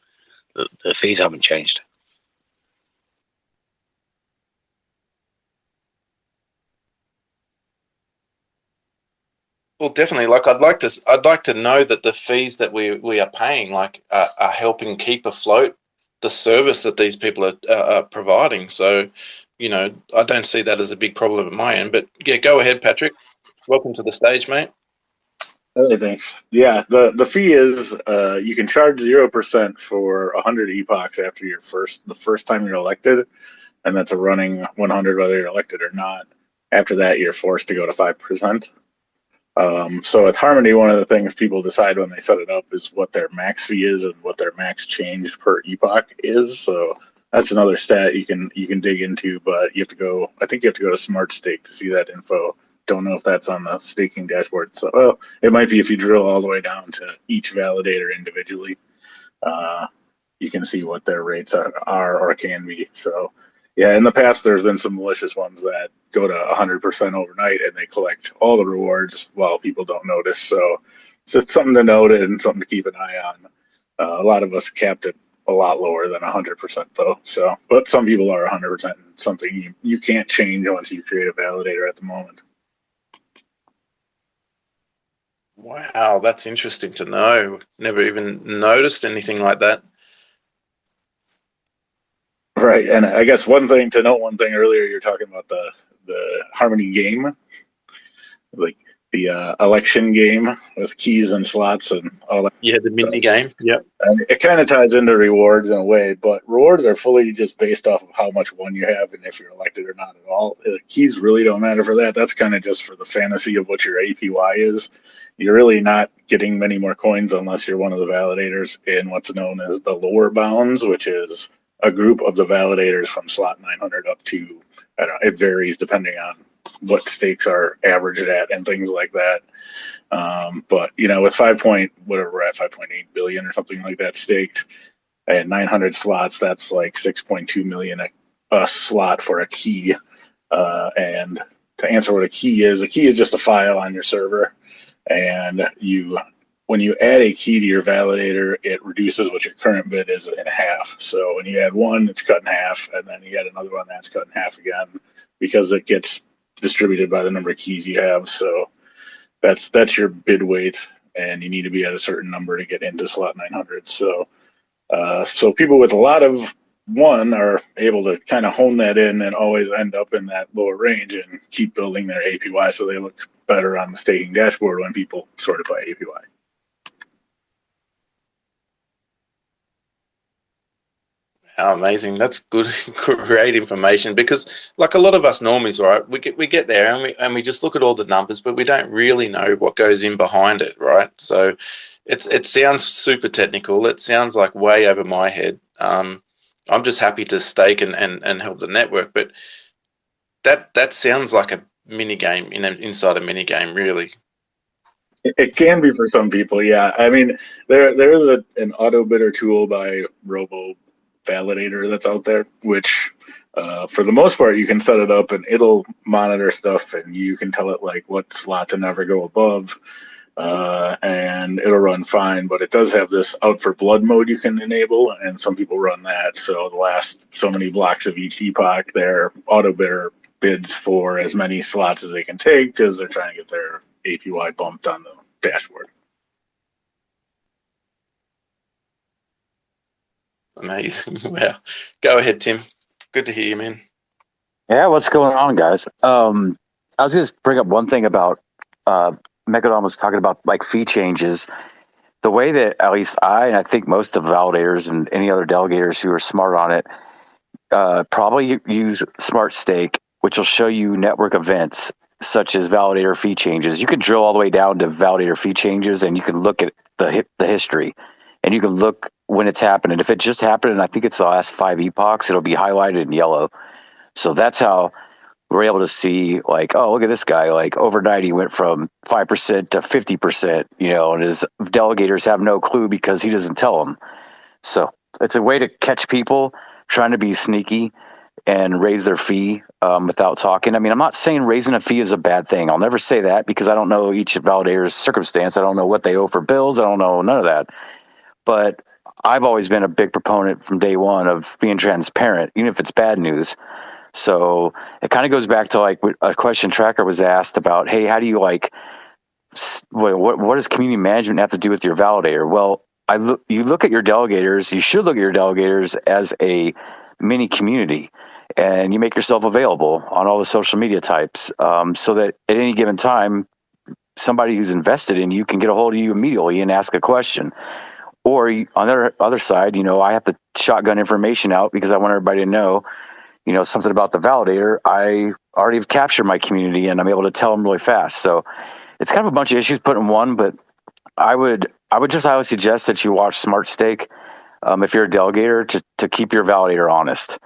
The fees haven't changed. Well, definitely. Like, I'd like to know that the fees that we are paying, like, are helping keep afloat the service that these people are providing. So, you know, I don't see that as a big problem at my end. But yeah, go ahead, Patrick. Welcome to the stage, mate. Hey, thanks. Yeah, the fee is you can charge 0% for 100 epochs after the first time you're elected, and that's a running 100 whether you're elected or not. After that, you're forced to go to 5%. So at Harmony, one of the things people decide when they set it up is what their max fee is and what their max change per epoch is. So that's another stat you can dig into, but you have to go. I think you have to go to Smart Stake to see that info. Don't know if that's on the staking dashboard. So, well, it might be if you drill all the way down to each validator individually. You can see what their rates are or can be. So, yeah, in the past, there's been some malicious ones that go to 100% overnight and they collect all the rewards while people don't notice. So it's something to note and something to keep an eye on. A lot of us capped it a lot lower than 100% though. So, but some people are 100%. Something you can't change once you create a validator at the moment. Wow, that's interesting to know. Never even noticed anything like that. Right, and I guess one thing earlier, you're talking about the Harmony game, like the election game with keys and slots and all that. Yeah, the mini game. Yep. And it kind of ties into rewards in a way, but rewards are fully just based off of how much one you have and if you're elected or not at all. The keys really don't matter for that. That's kind of just for the fantasy of what your APY is. You're really not getting many more coins unless you're one of the validators in what's known as the lower bounds, which is a group of the validators from slot 900 up to, I don't know, it varies depending on what stakes are averaged at and things like that. But, you know, with whatever we're at, 5.8 billion or something like that staked and 900 slots, that's like 6.2 million a slot for a key. And to answer what a key is just a file on your server. And when you add a key to your validator, it reduces what your current bid is in half. So when you add one, it's cut in half, and then you add another one that's cut in half again because it gets distributed by the number of keys you have. So that's your bid weight, and you need to be at a certain number to get into slot 900. So people with a lot of one are able to kind of hone that in and always end up in that lower range and keep building their APY so they look better on the staking dashboard when people sort it by APY. Oh, amazing. That's good, great information, because like a lot of us normies, right, we get there and we just look at all the numbers, but we don't really know what goes in behind it, right? So it sounds super technical. It sounds like way over my head. I'm just happy to stake and help the network, but that sounds like a mini game inside a mini game, really. It can be for some people, yeah. I mean, there is an auto bidder tool by Robo Validator that's out there, which for the most part you can set it up and it'll monitor stuff and you can tell it like what slot to never go above, and it'll run fine. But it does have this out for blood mode you can enable, and some people run that. So the last so many blocks of each epoch, their auto bidder bids for as many slots as they can take because they're trying to get their APY bumped on the dashboard. Amazing. Wow. Go ahead, Tim. Good to hear you, man. Yeah, what's going on, guys? I was going to bring up one thing about Megadon was talking about like fee changes. The way that at least I, and I think most of the validators and any other delegators who are smart on it, probably use Smart Stake, which will show you network events such as validator fee changes. You can drill all the way down to validator fee changes, and you can look at the history, and you can look when it's happened. And if it just happened, and I think it's the last 5 epochs, it'll be highlighted in yellow. So that's how we're able to see, like, oh, look at this guy. Like, overnight, he went from 5% to 50%, and his delegators have no clue because he doesn't tell them. So it's a way to catch people trying to be sneaky and raise their fee without talking. I mean, I'm not saying raising a fee is a bad thing. I'll never say that because I don't know each validator's circumstance. I don't know what they owe for bills. I don't know none of that. But I've always been a big proponent from day one of being transparent, even if it's bad news. So it kind of goes back to like a question Tracker was asked about, hey, how do you what does community management have to do with your validator? Well, you look at your delegators, you should look at your delegators as a mini community, and you make yourself available on all the social media types so that at any given time, somebody who's invested in you can get a hold of you immediately and ask a question. Or on the other side, I have to shotgun information out because I want everybody to know, something about the validator. I already have captured my community and I'm able to tell them really fast. So it's kind of a bunch of issues put in one, but I would just highly suggest that you watch Smart Stake if you're a delegator to keep your validator honest.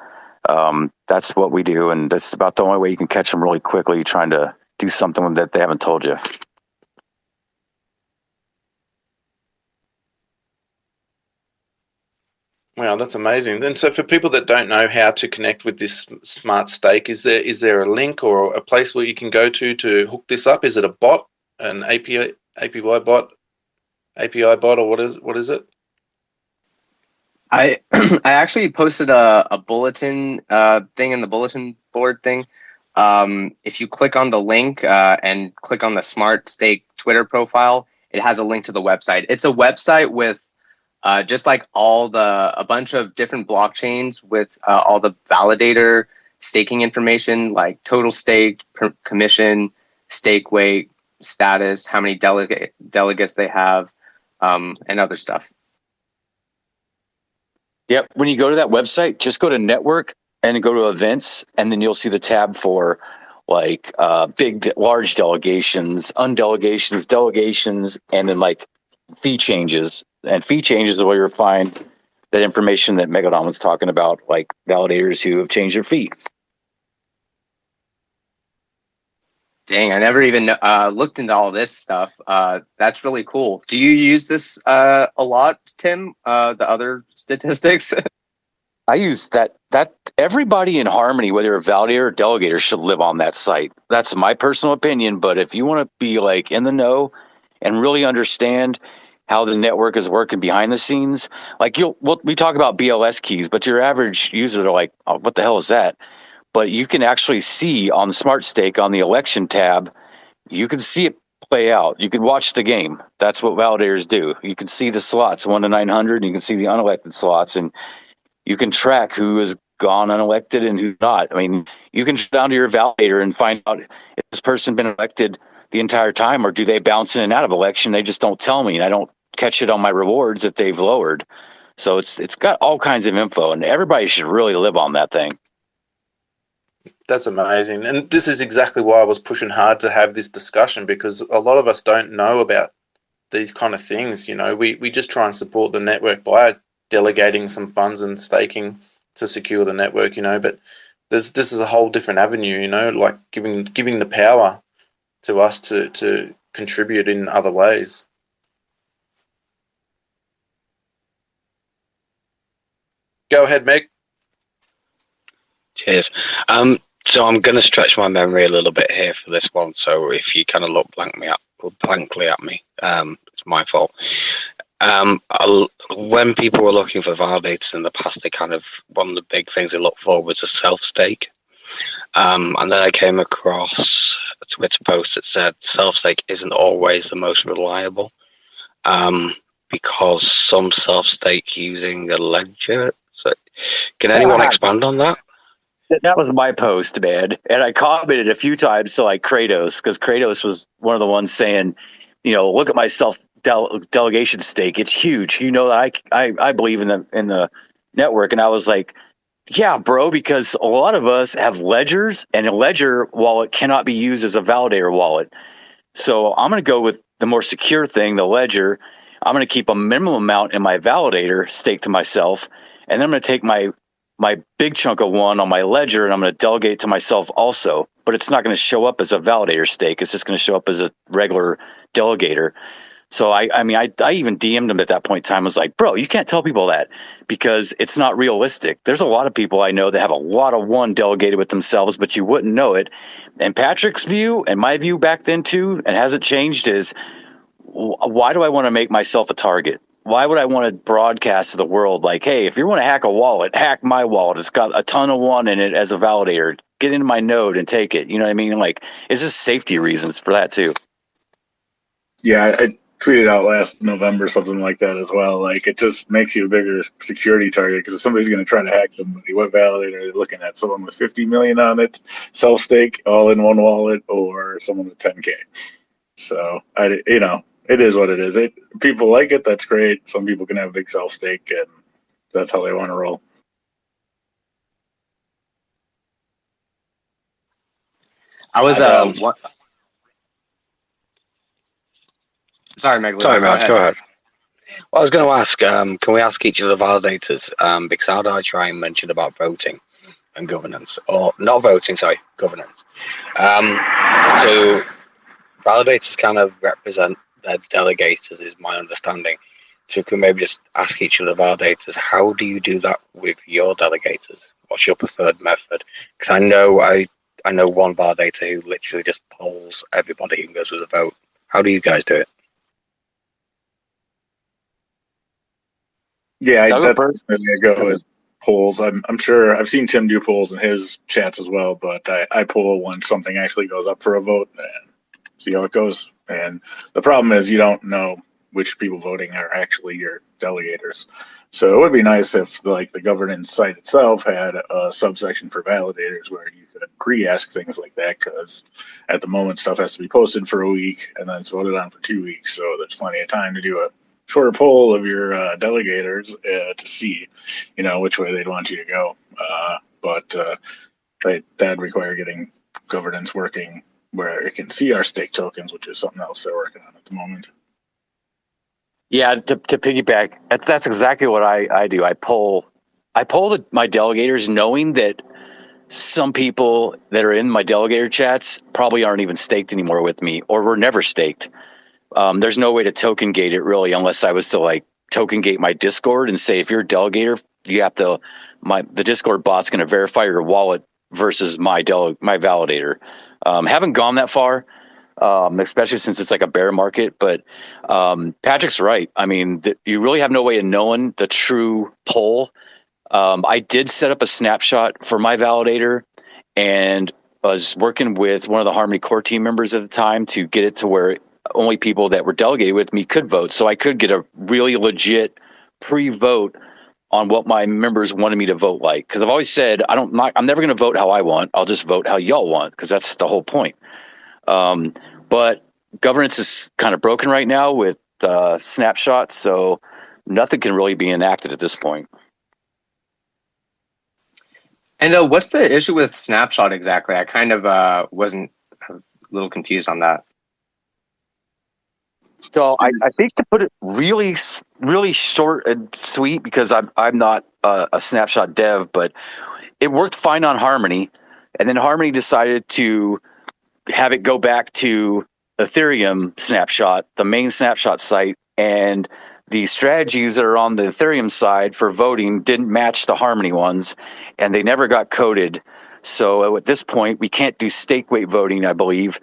That's what we do, and that's about the only way you can catch them really quickly trying to do something that they haven't told you. Wow, that's amazing. And so for people that don't know how to connect with this Smart Stake, is there a link or a place where you can go to hook this up? Is it a bot, an API bot, or what is it? I actually posted a bulletin thing in the bulletin board thing. If you click on the link and click on the Smart Stake Twitter profile, it has a link to the website. It's a website with just like a bunch of different blockchains with all the validator staking information, like total stake, commission, stake weight, status, how many delegates they have, and other stuff. Yep. When you go to that website, just go to network and go to events, and then you'll see the tab for like large delegations, undelegations, delegations, and then like fee changes. And fee changes is where you'll find that information that Megalon was talking about, like validators who have changed their fee. Dang, I never even looked into all this stuff. That's really cool. Do you use this a lot, Tim? The other statistics? I use that everybody in Harmony, whether a validator or delegator, should live on that site. That's my personal opinion. But if you want to be like in the know and really understand how the network is working behind the scenes, like we talk about BLS keys, but your average user are like, oh, what the hell is that? But you can actually see on the Smart Stake on the election tab, you can see it play out. You can watch the game. That's what validators do. You can see the slots 1 to 900. And you can see the unelected slots, and you can track who has gone unelected and who not. I mean, you can go down to your validator and find out if this person been elected the entire time, or do they bounce in and out of election? They just don't tell me, and I don't catch it on my rewards that they've lowered. So it's got all kinds of info, and everybody should really live on that thing. That's amazing. And this is exactly why I was pushing hard to have this discussion, because a lot of us don't know about these kind of things. We just try and support the network by delegating some funds and staking to secure the network, but this is a whole different avenue, like giving the power to us to contribute in other ways. Go ahead, Meg. Cheers. So I'm going to stretch my memory a little bit here for this one. So if you kind of look blankly at me, it's my fault. When people were looking for validators in the past, one of the big things they looked for was a self-stake. And then I came across a Twitter post that said self-stake isn't always the most reliable because some self-stake using a ledger. So can anyone expand on that? That was my post, man. And I commented a few times to like Kratos, because Kratos was one of the ones saying, look at my delegation stake. It's huge. That I believe in the network. And I was like, Yeah, bro, because a lot of us have ledgers, and a ledger wallet cannot be used as a validator wallet. So I'm going to go with the more secure thing, the ledger. I'm going to keep a minimum amount in my validator staked to myself, and then I'm going to take my big chunk of one on my ledger, and I'm going to delegate it to myself also. But it's not going to show up as a validator stake. It's just going to show up as a regular delegator. So I even DM'd him at that point in time. I was like, bro, you can't tell people that because it's not realistic. There's a lot of people I know that have a lot of one delegated with themselves, but you wouldn't know it. And Patrick's view and my view back then too, and hasn't changed, is why do I want to make myself a target? Why would I want to broadcast to the world like, hey, if you want to hack a wallet, hack my wallet. It's got a ton of one in it as a validator. Get into my node and take it. You know what I mean? Like, it's just safety reasons for that too. Yeah, I tweeted out last November something like that as well. Like, it just makes you a bigger security target because if somebody's going to try to hack somebody, what validator are they looking at? Someone with 50 million on it, self stake, all in one wallet, or someone with 10K. So it is what it is. People like it. That's great. Some people can have a big self stake, and that's how they want to roll. I was Sorry, Meg. Sorry, Miles, go ahead. Well, I was going to ask, can we ask each of the validators, because how do I try and mention about voting and governance? Or not voting, sorry, governance. So validators kind of represent their delegators, is my understanding. So can we maybe just ask each of the validators, how do you do that with your delegators? What's your preferred method? Because I know one validator who literally just polls everybody and goes with a vote. How do you guys do it? Yeah, that's I go with polls. I'm sure I've seen Tim do polls in his chats as well, but I poll when something actually goes up for a vote and see how it goes. And the problem is you don't know which people voting are actually your delegators. So it would be nice if like the governance site itself had a subsection for validators where you could pre-ask things like that, because at the moment stuff has to be posted for a week and then it's voted on for 2 weeks. So there's plenty of time to do a shorter poll of your delegators to see, which way they'd want you to go. But that'd require getting governance working where it can see our stake tokens, which is something else they're working on at the moment. Yeah, to piggyback, that's exactly what I do. I poll my delegators, knowing that some people that are in my delegator chats probably aren't even staked anymore with me, or were never staked. There's no way to token gate it really, unless I was to like token gate my Discord and say, if you're a delegator, you have to, the Discord bot's going to verify your wallet versus my validator. Haven't gone that far, especially since it's like a bear market. But Patrick's right. I mean, you really have no way of knowing the true poll. I did set up a snapshot for my validator, and I was working with one of the Harmony core team members at the time to get it to where only people that were delegated with me could vote. So I could get a really legit pre-vote on what my members wanted me to vote like. Because I've always said, I'm never going to vote how I want. I'll just vote how y'all want, because that's the whole point. But governance is kind of broken right now with snapshots, so nothing can really be enacted at this point. And what's the issue with snapshot exactly? I kind of wasn't a little confused on that. So I think, to put it really, really short and sweet, because I'm not a snapshot dev, but it worked fine on Harmony, and then Harmony decided to have it go back to Ethereum snapshot, the main snapshot site, and the strategies that are on the Ethereum side for voting didn't match the Harmony ones, and they never got coded. So at this point, we can't do stake weight voting, I believe,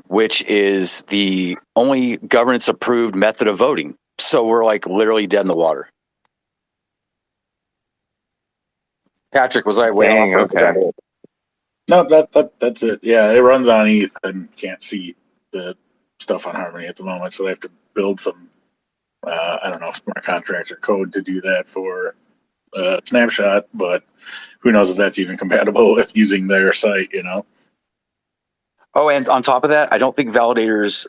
which is the only governance approved method of voting. So we're like literally dead in the water. Patrick, was I way off? Okay. No, that's it. Yeah, it runs on ETH and can't see the stuff on Harmony at the moment, so they have to build some, I don't know, smart contracts or code to do that for Snapshot, but who knows if that's even compatible with using their site, Oh, and on top of that, I don't think validators,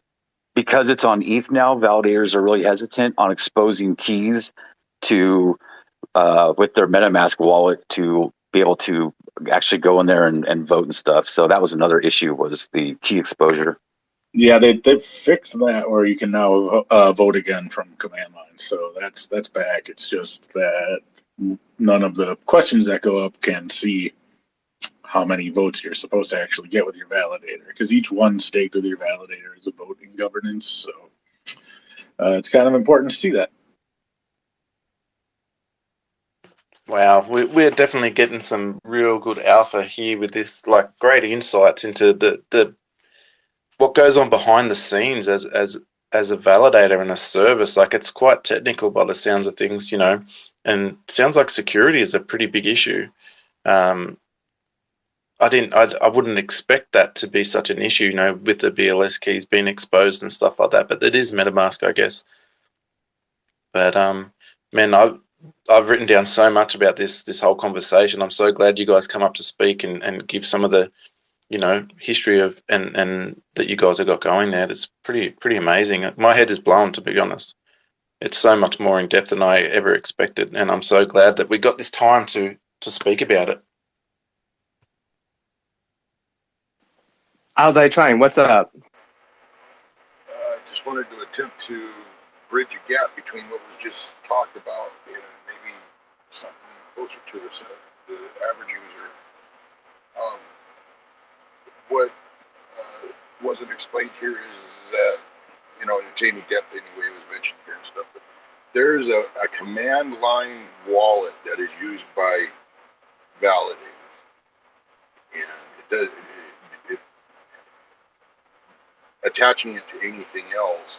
because it's on ETH now, validators are really hesitant on exposing keys to with their MetaMask wallet to be able to actually go in there and vote and stuff. So that was another issue, was the key exposure. Yeah, they fixed that where you can now vote again from command line. So that's back. It's just that none of the questions that go up can see how many votes you're supposed to actually get with your validator, because each one staked with your validator is a vote in governance. So it's kind of important to see that. Wow, we're definitely getting some real good alpha here with this, like great insights into the what goes on behind the scenes as a validator and a service. Like, it's quite technical by the sounds of things, you know, and sounds like security is a pretty big issue. I wouldn't expect that to be such an issue, you know, with the BLS keys being exposed and stuff like that. But it is MetaMask, I guess. But man, I've written down so much about this whole conversation. I'm so glad you guys come up to speak and give some of the, you know, history of and that you guys have got going there. That's pretty amazing. My head is blown, to be honest. It's so much more in depth than I ever expected, and I'm so glad that we got this time to speak about it. How's I trying? What's up? Just wanted to attempt to bridge a gap between what was just talked about and maybe something closer to the average user. What wasn't explained here is that, you know, Jamie Depth anyway was mentioned here and stuff, but there's a command line wallet that is used by validators, and attaching it to anything else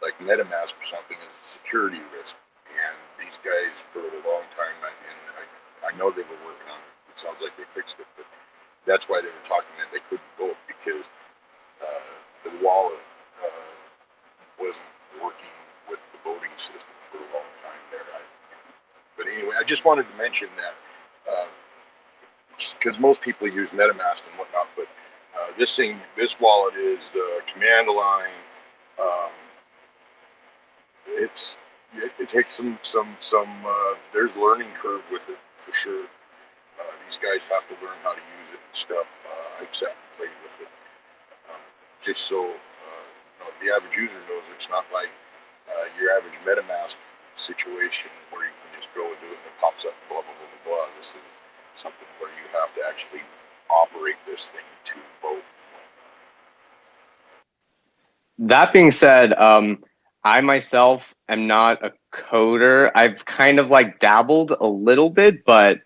like MetaMask or something is a security risk. And these guys for a long time, and I know they were working on it. It sounds like they fixed it, but that's why they were talking that they couldn't vote, because the wallet wasn't working with the voting system for a long time there. But anyway, I just wanted to mention that because most people use MetaMask and whatnot, but this wallet is command line. It takes some there's learning curve with it for sure. These guys have to learn how to use it and stuff. I've sat and played with it, just so the average user knows it's not like your average MetaMask situation where you can just go and do it and it pops up, blah blah blah blah blah. This is something where you have to actually operate this thing to vote. That being said, I myself am not a coder. I've kind of like dabbled a little bit, but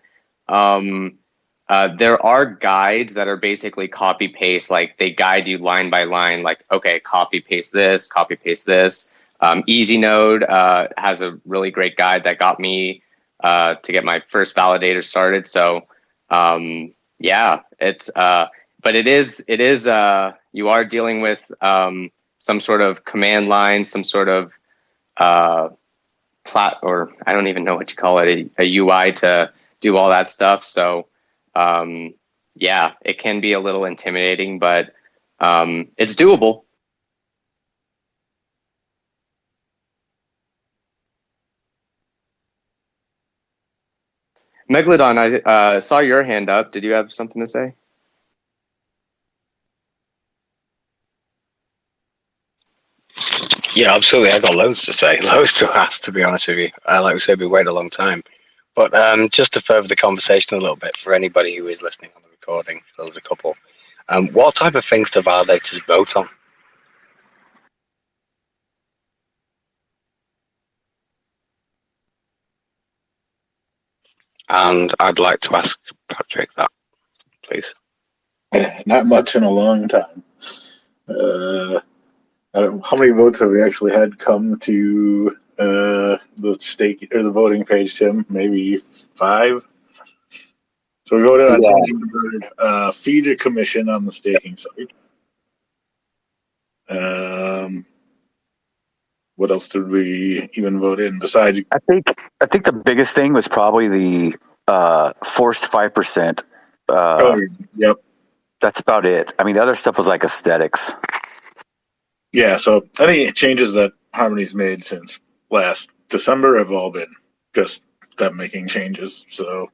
there are guides that are basically copy paste. Like, they guide you line by line. Like, okay, copy paste this, copy paste this. EasyNode has a really great guide that got me to get my first validator started. So yeah, it's but it is you are dealing with some sort of command line, some sort of or I don't even know what you call it, a UI to do all that stuff. So yeah, it can be a little intimidating, but it's doable. Megalodon, I saw your hand up. Did you have something to say? Yeah, absolutely. I got loads to say, loads to ask, to be honest with you. Like we said, we wait a long time. But just to further the conversation a little bit, for anybody who is listening on the recording, there's a couple. What type of things do validators vote on? And I'd like to ask Patrick that, please. Not much in a long time. How many votes have we actually had come to the stake or the voting page, Tim? Maybe 5. So we voted on feed a commission on the staking side. What else did we even vote in besides? I think the biggest thing was probably the forced 5%. Yep. That's about it. I mean, the other stuff was like aesthetics. Yeah, so any changes that Harmony's made since last December have all been just them making changes. So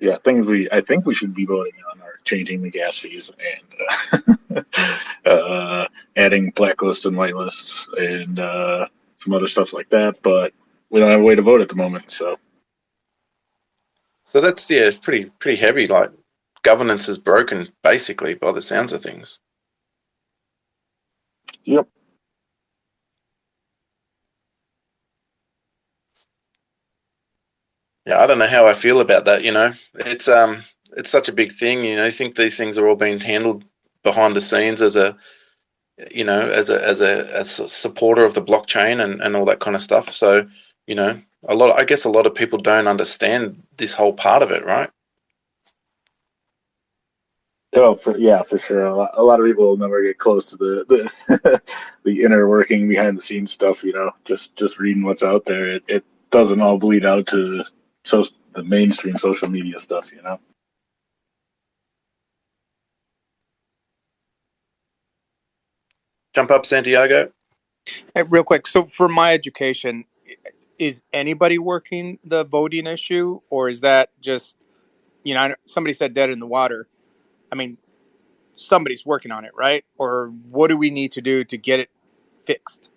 yeah, I think we should be voting on are changing the gas fees and adding blacklist and whitelists and some other stuff like that. But we don't have a way to vote at the moment. So that's pretty heavy. Like governance is broken basically by the sounds of things. yep. Yeah, I don't know how I feel about that. It's such a big thing. I think these things are all being handled behind the scenes as a supporter of the blockchain and all that kind of stuff. So I guess a lot of people don't understand this whole part of it, right? Oh, for sure. A lot of people will never get close to the the inner working behind the scenes stuff. Just reading what's out there. It doesn't all bleed out to the mainstream social media stuff. Jump up, Santiago. Hey, real quick. So for my education, is anybody working the voting issue, or is that just, somebody said dead in the water? I mean, somebody's working on it, right? Or what do we need to do to get it fixed?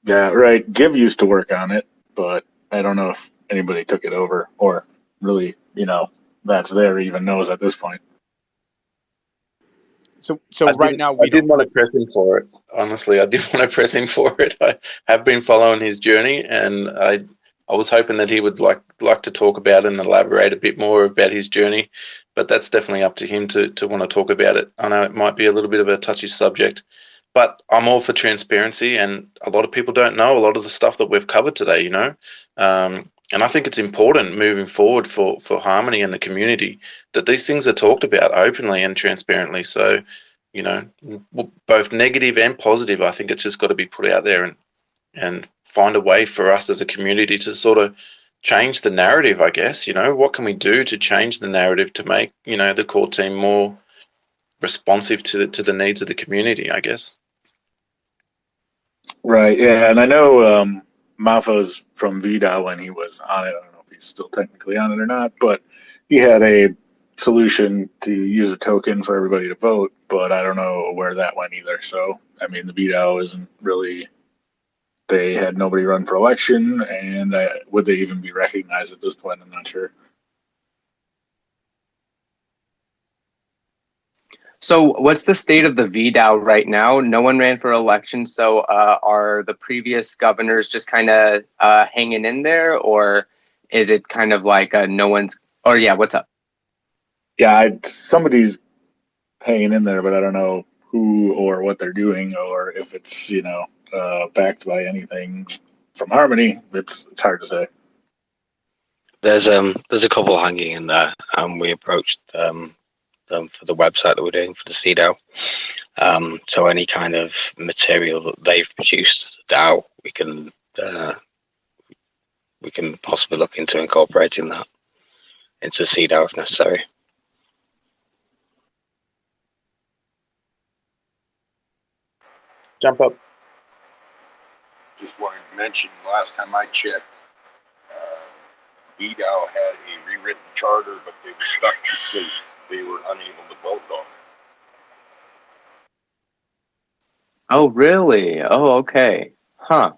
Yeah, right. Give used to work on it, but I don't know if anybody took it over or really, that's there even knows at this point. So right now I did want to press him for it. Honestly, I did want to press him for it. I have been following his journey, and I was hoping that he would like to talk about it and elaborate a bit more about his journey. But that's definitely up to him to want to talk about it. I know it might be a little bit of a touchy subject, but I'm all for transparency, and a lot of people don't know a lot of the stuff that we've covered today. And I think it's important moving forward for harmony in the community that these things are talked about openly and transparently. So, both negative and positive, I think it's just got to be put out there and find a way for us as a community to sort of change the narrative, I guess. What can we do to change the narrative to make, the core team more responsive to the needs of the community, I guess. Right, yeah, and I know Mafo's from VDAO when he was on it. I don't know if he's still technically on it or not, but he had a solution to use a token for everybody to vote, but I don't know where that went either. So, I mean, the VDAO isn't really, they had nobody run for election, and would they even be recognized at this point? I'm not sure. So what's the state of the VDAO right now? No one ran for election, so are the previous governors just kind of hanging in there, or is it kind of like no one's? Or yeah, what's up? Yeah, somebody's hanging in there, but I don't know who or what they're doing, or if it's backed by anything from Harmony. It's hard to say. There's a couple hanging in there, and we approached them for the website that we're doing for the CDAO. So any kind of material that they've produced, the DAO, we can possibly look into incorporating that into CDAO if necessary. Jump up. Just wanted to mention, last time I checked, VDAO had a rewritten charter, but they were stuck because they were unable to vote on it. Oh, really? Oh, okay. Huh.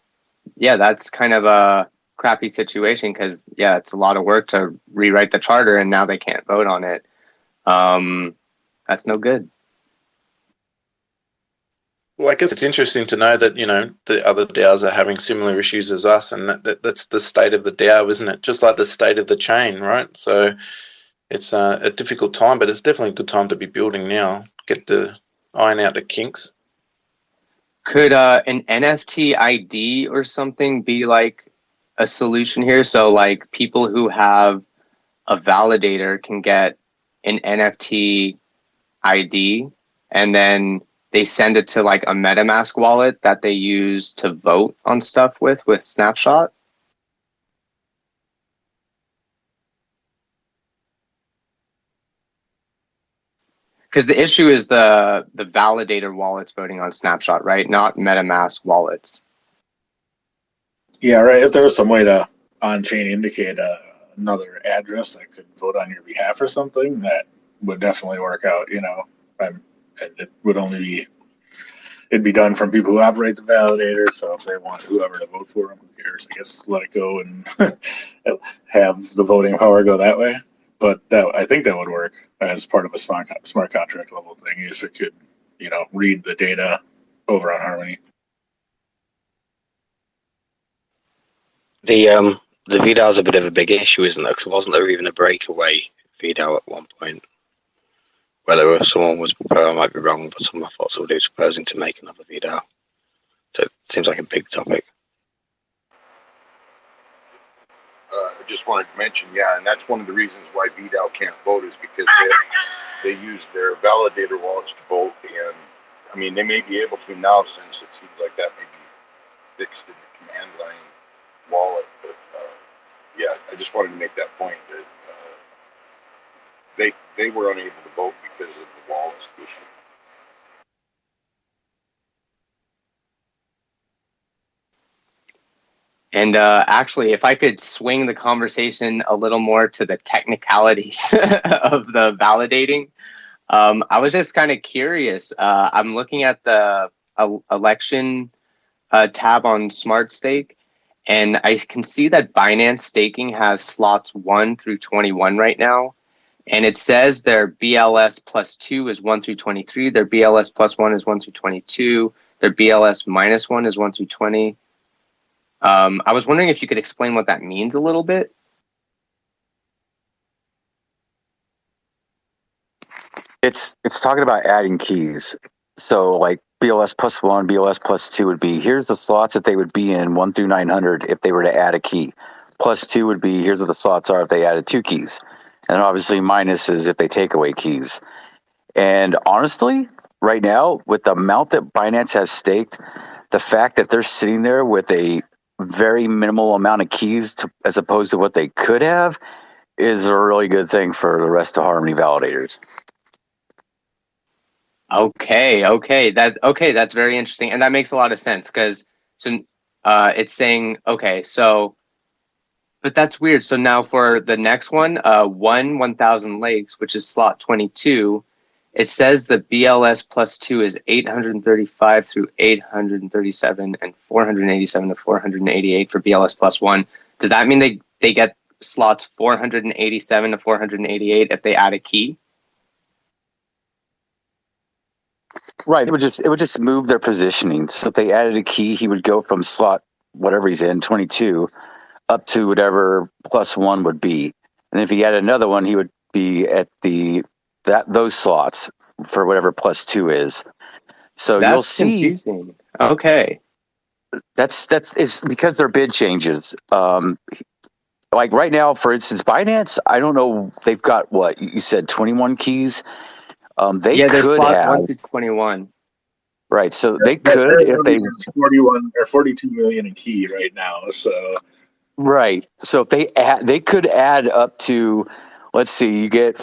Yeah, that's kind of a crappy situation because, yeah, it's a lot of work to rewrite the charter and now they can't vote on it. That's no good. Well, I guess it's interesting to know that, the other DAOs are having similar issues as us, and that's the state of the DAO, isn't it? Just like the state of the chain, right? So it's a difficult time, but it's definitely a good time to be building now. Iron out the kinks. Could an NFT ID or something be like a solution here? So like people who have a validator can get an NFT ID and then they send it to like a MetaMask wallet that they use to vote on stuff with Snapshot? Because the issue is the validator wallets voting on Snapshot, right? Not MetaMask wallets. Yeah, right. If there was some way to on-chain indicate another address that could vote on your behalf or something, that would definitely work out. And it would only be it'd be done from people who operate the validator. So if they want whoever to vote for them, who cares? I guess let it go and have the voting power go that way. But I think that would work as part of a smart contract level thing if it could, read the data over on Harmony. The VDAO is a bit of a big issue, isn't it? 'Cause wasn't there even a breakaway VDAO at one point? Whether someone was proposing, I might be wrong, but I thought somebody was proposing to make another VDAO. So it seems like a big topic. I just wanted to mention, and that's one of the reasons why VDAO can't vote is because they use their validator wallets to vote. And I mean, they may be able to now since it seems like that may be fixed in the command line wallet. But I just wanted to make that point that they were unable to vote because of the wallet issue. And actually, if I could swing the conversation a little more to the technicalities of the validating, I was just kind of curious. I'm looking at the election tab on Smart Stake, and I can see that Binance Staking has slots 1 through 21 right now. And it says their BLS plus 2 is 1 through 23. Their BLS plus 1 is 1 through 22. Their BLS minus 1 is 1 through 20. I was wondering if you could explain what that means a little bit. It's talking about adding keys. So like BLS plus 1, BLS plus 2 would be, here's the slots that they would be in 1 through 900 if they were to add a key. Plus 2 would be, here's what the slots are if they added 2 keys. And obviously minus is if they take away keys. And honestly, right now, with the amount that Binance has staked, the fact that they're sitting there with a very minimal amount of keys as opposed to what they could have is a really good thing for the rest of Harmony validators. Okay, that's very interesting, and that makes a lot of sense because it's saying but that's weird. So now for the next one, 1,000 lakes, which is slot 22, it says the BLS plus 2 is 835 through 837 and 487 to 488 for BLS plus 1. Does that mean they get slots 487 to 488 if they add a key? Right. It would just move their positioning. So if they added a key, he would go from slot whatever he's in, 22, up to whatever plus 1 would be. And if he added another one, he would be at those slots for whatever plus 2 is. So you'll see. Confusing. Okay. That's because their bid changes. Like right now, for instance, Binance, I don't know, they've got what you said, 21 keys. They could slot have 1 through 21. Right, so they could if they 41 or 42 million in key right now. So right, so if they could add up to, let's see, you get,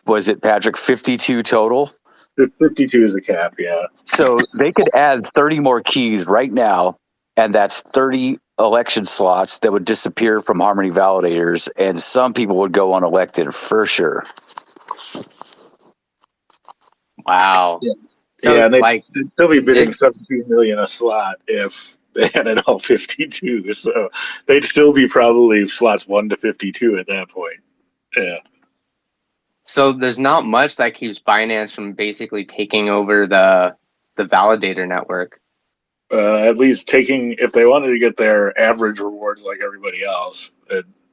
was it Patrick 52 total? 52 is the cap, yeah. So they could add 30 more keys right now, and that's 30 election slots that would disappear from Harmony validators, and some people would go unelected for sure. Wow. Yeah. So yeah, they'd still be bidding 17 million a slot if they had it all 52. So they'd still be probably slots 1 to 52 at that point. Yeah. So there's not much that keeps Binance from basically taking over the validator network. At least if they wanted to get their average rewards like everybody else,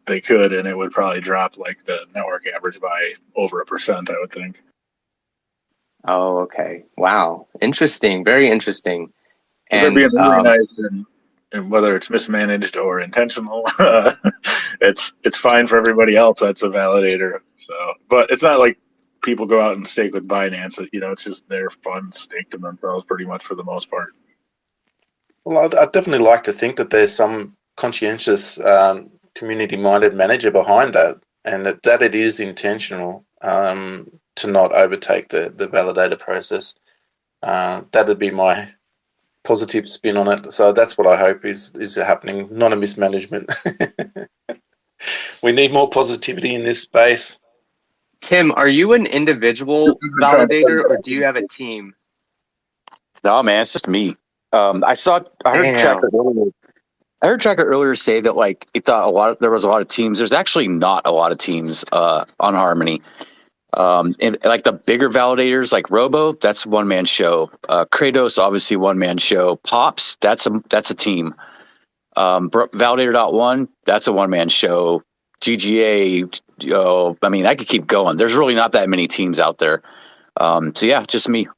they could, and it would probably drop like the network average by over 1%, I would think. Oh, okay. Wow. Interesting. Very interesting. And they're being really nice, and whether it's mismanaged or intentional, it's fine for everybody else that's a validator. So, but it's not like people go out and stake with Binance. It's just their funds staked to themselves pretty much for the most part. Well, I'd definitely like to think that there's some conscientious, community-minded manager behind that, and that it is intentional to not overtake the validator process. That'd be my positive spin on it. So that's what I hope is happening, not a mismanagement. We need more positivity in this space. Tim, are you an individual validator or do you have a team? No, man, it's just me. I heard Tracker earlier. I heard Tracker earlier say that like he thought there was a lot of teams. There's actually not a lot of teams on Harmony. And like the bigger validators, like Robo, that's a one-man show. Kratos, obviously one-man show. Pops, that's a team. Validator.1, that's a one-man show. GGA, I mean, I could keep going. There's really not that many teams out there. So yeah, just me.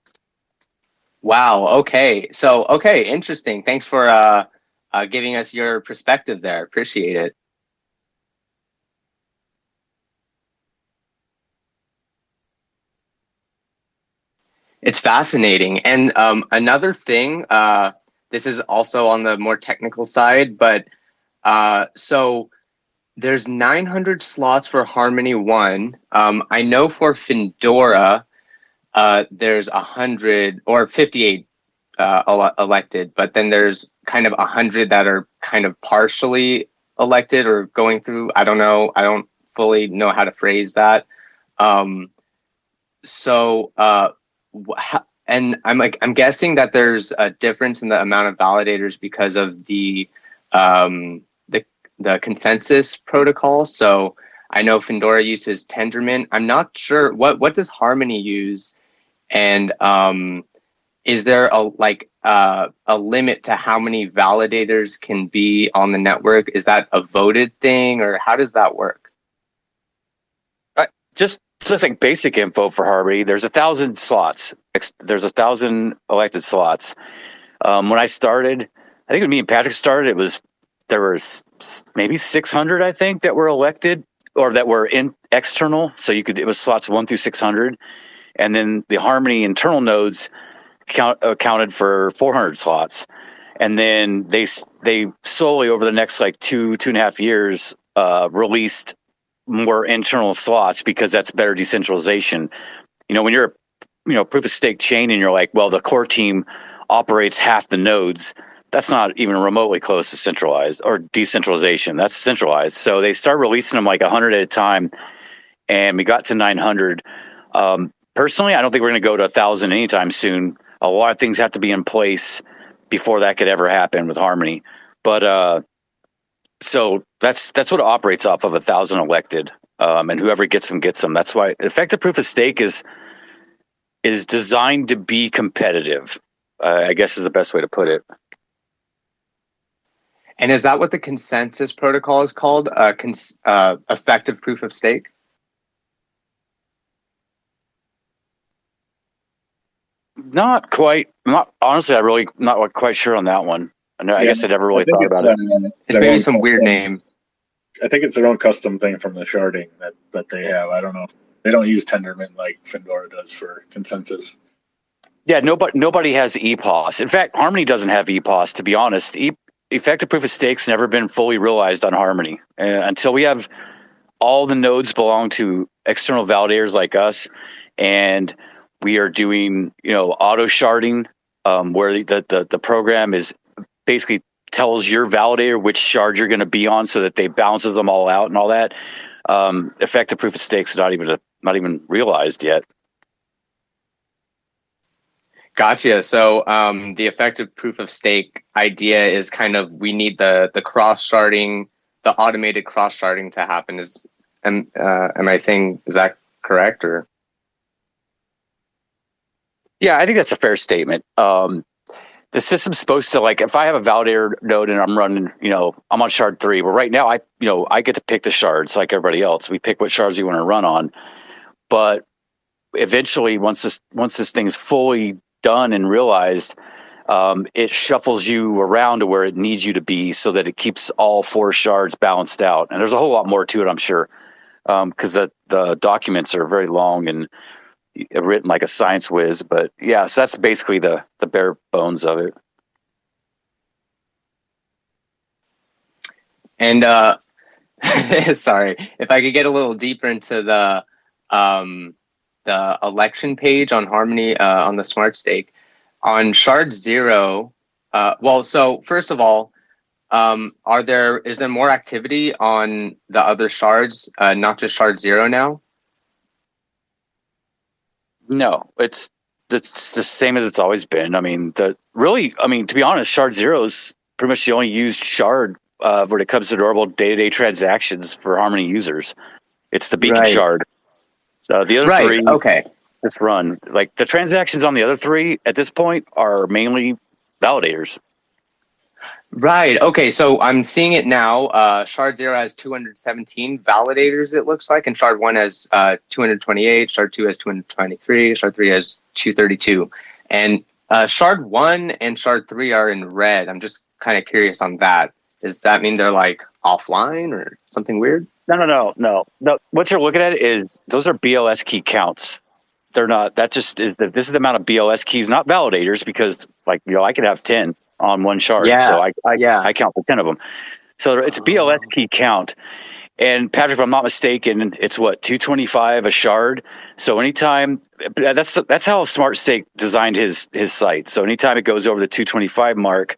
Wow. Okay. So, okay. Interesting. Thanks for giving us your perspective there. Appreciate it. It's fascinating. And another thing, this is also on the more technical side, but so there's 900 slots for Harmony 1. I know for Findora, there's 100 or 58 elected, but then there's kind of 100 that are kind of partially elected or going through. I don't know. I don't fully know how to phrase that. And I'm guessing that there's a difference in the amount of validators because of the consensus protocol. So I know Findora uses Tendermint. I'm not sure what does Harmony use, and is there a limit to how many validators can be on the network? Is that a voted thing, or how does that work? Just like basic info for Harmony, there's 1,000 slots. There's 1,000 elected slots. When I started, I think when me and Patrick started, there was maybe 600, I think, that were elected or that were external. So it was slots 1 through 600, and then the Harmony internal nodes accounted for 400 slots, and then they slowly over the next like two and a half years released more internal slots because that's better decentralization. When you're proof of stake chain and you're like, well, the core team operates half the nodes, that's not even remotely close to centralized or decentralization. That's centralized. So they start releasing them like 100 at a time, and we got to 900. Personally, I don't think we're going to go to 1,000 anytime soon. A lot of things have to be in place before that could ever happen with Harmony. But so that's what it operates off of, 1,000 elected, and whoever gets them gets them. That's why effective proof of stake is designed to be competitive. I guess is the best way to put it. And is that what the consensus protocol is called? Effective proof of stake? Not quite. Honestly, I'm really not quite sure on that one. I guess I never really thought about it. It's maybe some weird name. I think it's their own custom thing from the sharding that they have. I don't know. They don't use Tendermint like Findora does for consensus. Yeah, nobody has EPOS. In fact, Harmony doesn't have EPOS, to be honest. Effective proof of stake's never been fully realized on Harmony. Until we have all the nodes belong to external validators like us, and we are doing, auto sharding, where the program is basically tells your validator which shard you're going to be on so that they bounces them all out and all that. Effective proof of stake's not even realized yet. Gotcha. So the effective proof of stake idea is kind of we need the cross sharding, the automated cross sharding to happen. Am I saying, is that correct, or? Yeah, I think that's a fair statement. The system's supposed to, like, if I have a validator node and I'm running, I'm on shard 3. But right now, I get to pick the shards like everybody else. We pick what shards we want to run on. But eventually, once this thing's fully done and realized, it shuffles you around to where it needs you to be so that it keeps all 4 shards balanced out. And there's a whole lot more to it, I'm sure, because the documents are very long and written like a science whiz. But yeah, so that's basically the bare bones of it. And sorry, if I could get a little deeper into the election page on Harmony on the Smart Stake, on shard 0, Well, so first of all, is there more activity on the other shards, not just shard 0 now? No, it's the same as it's always been. I mean, to be honest, shard 0 is pretty much the only used shard when it comes to normal day-to-day transactions for Harmony users. It's the beacon Right. shard. So the other Right. three Okay. just run. Like the transactions on the other three at this point are mainly validators. Right. Okay. So I'm seeing it now. Shard 0 has 217 validators, it looks like, and Shard 1 has 228. Shard 2 has 223. Shard 3 has 232. And Shard 1 and Shard 3 are in red. I'm just kind of curious on that. Does that mean they're like offline or something weird? No. What you're looking at is those are BLS key counts. They're not. That just is. This is the amount of BLS keys, not validators, because I could have 10 on one shard. Yeah. So I count the 10 of them. So it's BLS key count. And Patrick, if I'm not mistaken, it's what, 225 a shard. So anytime that's how Smart Stake designed his site. So anytime it goes over the 225 mark,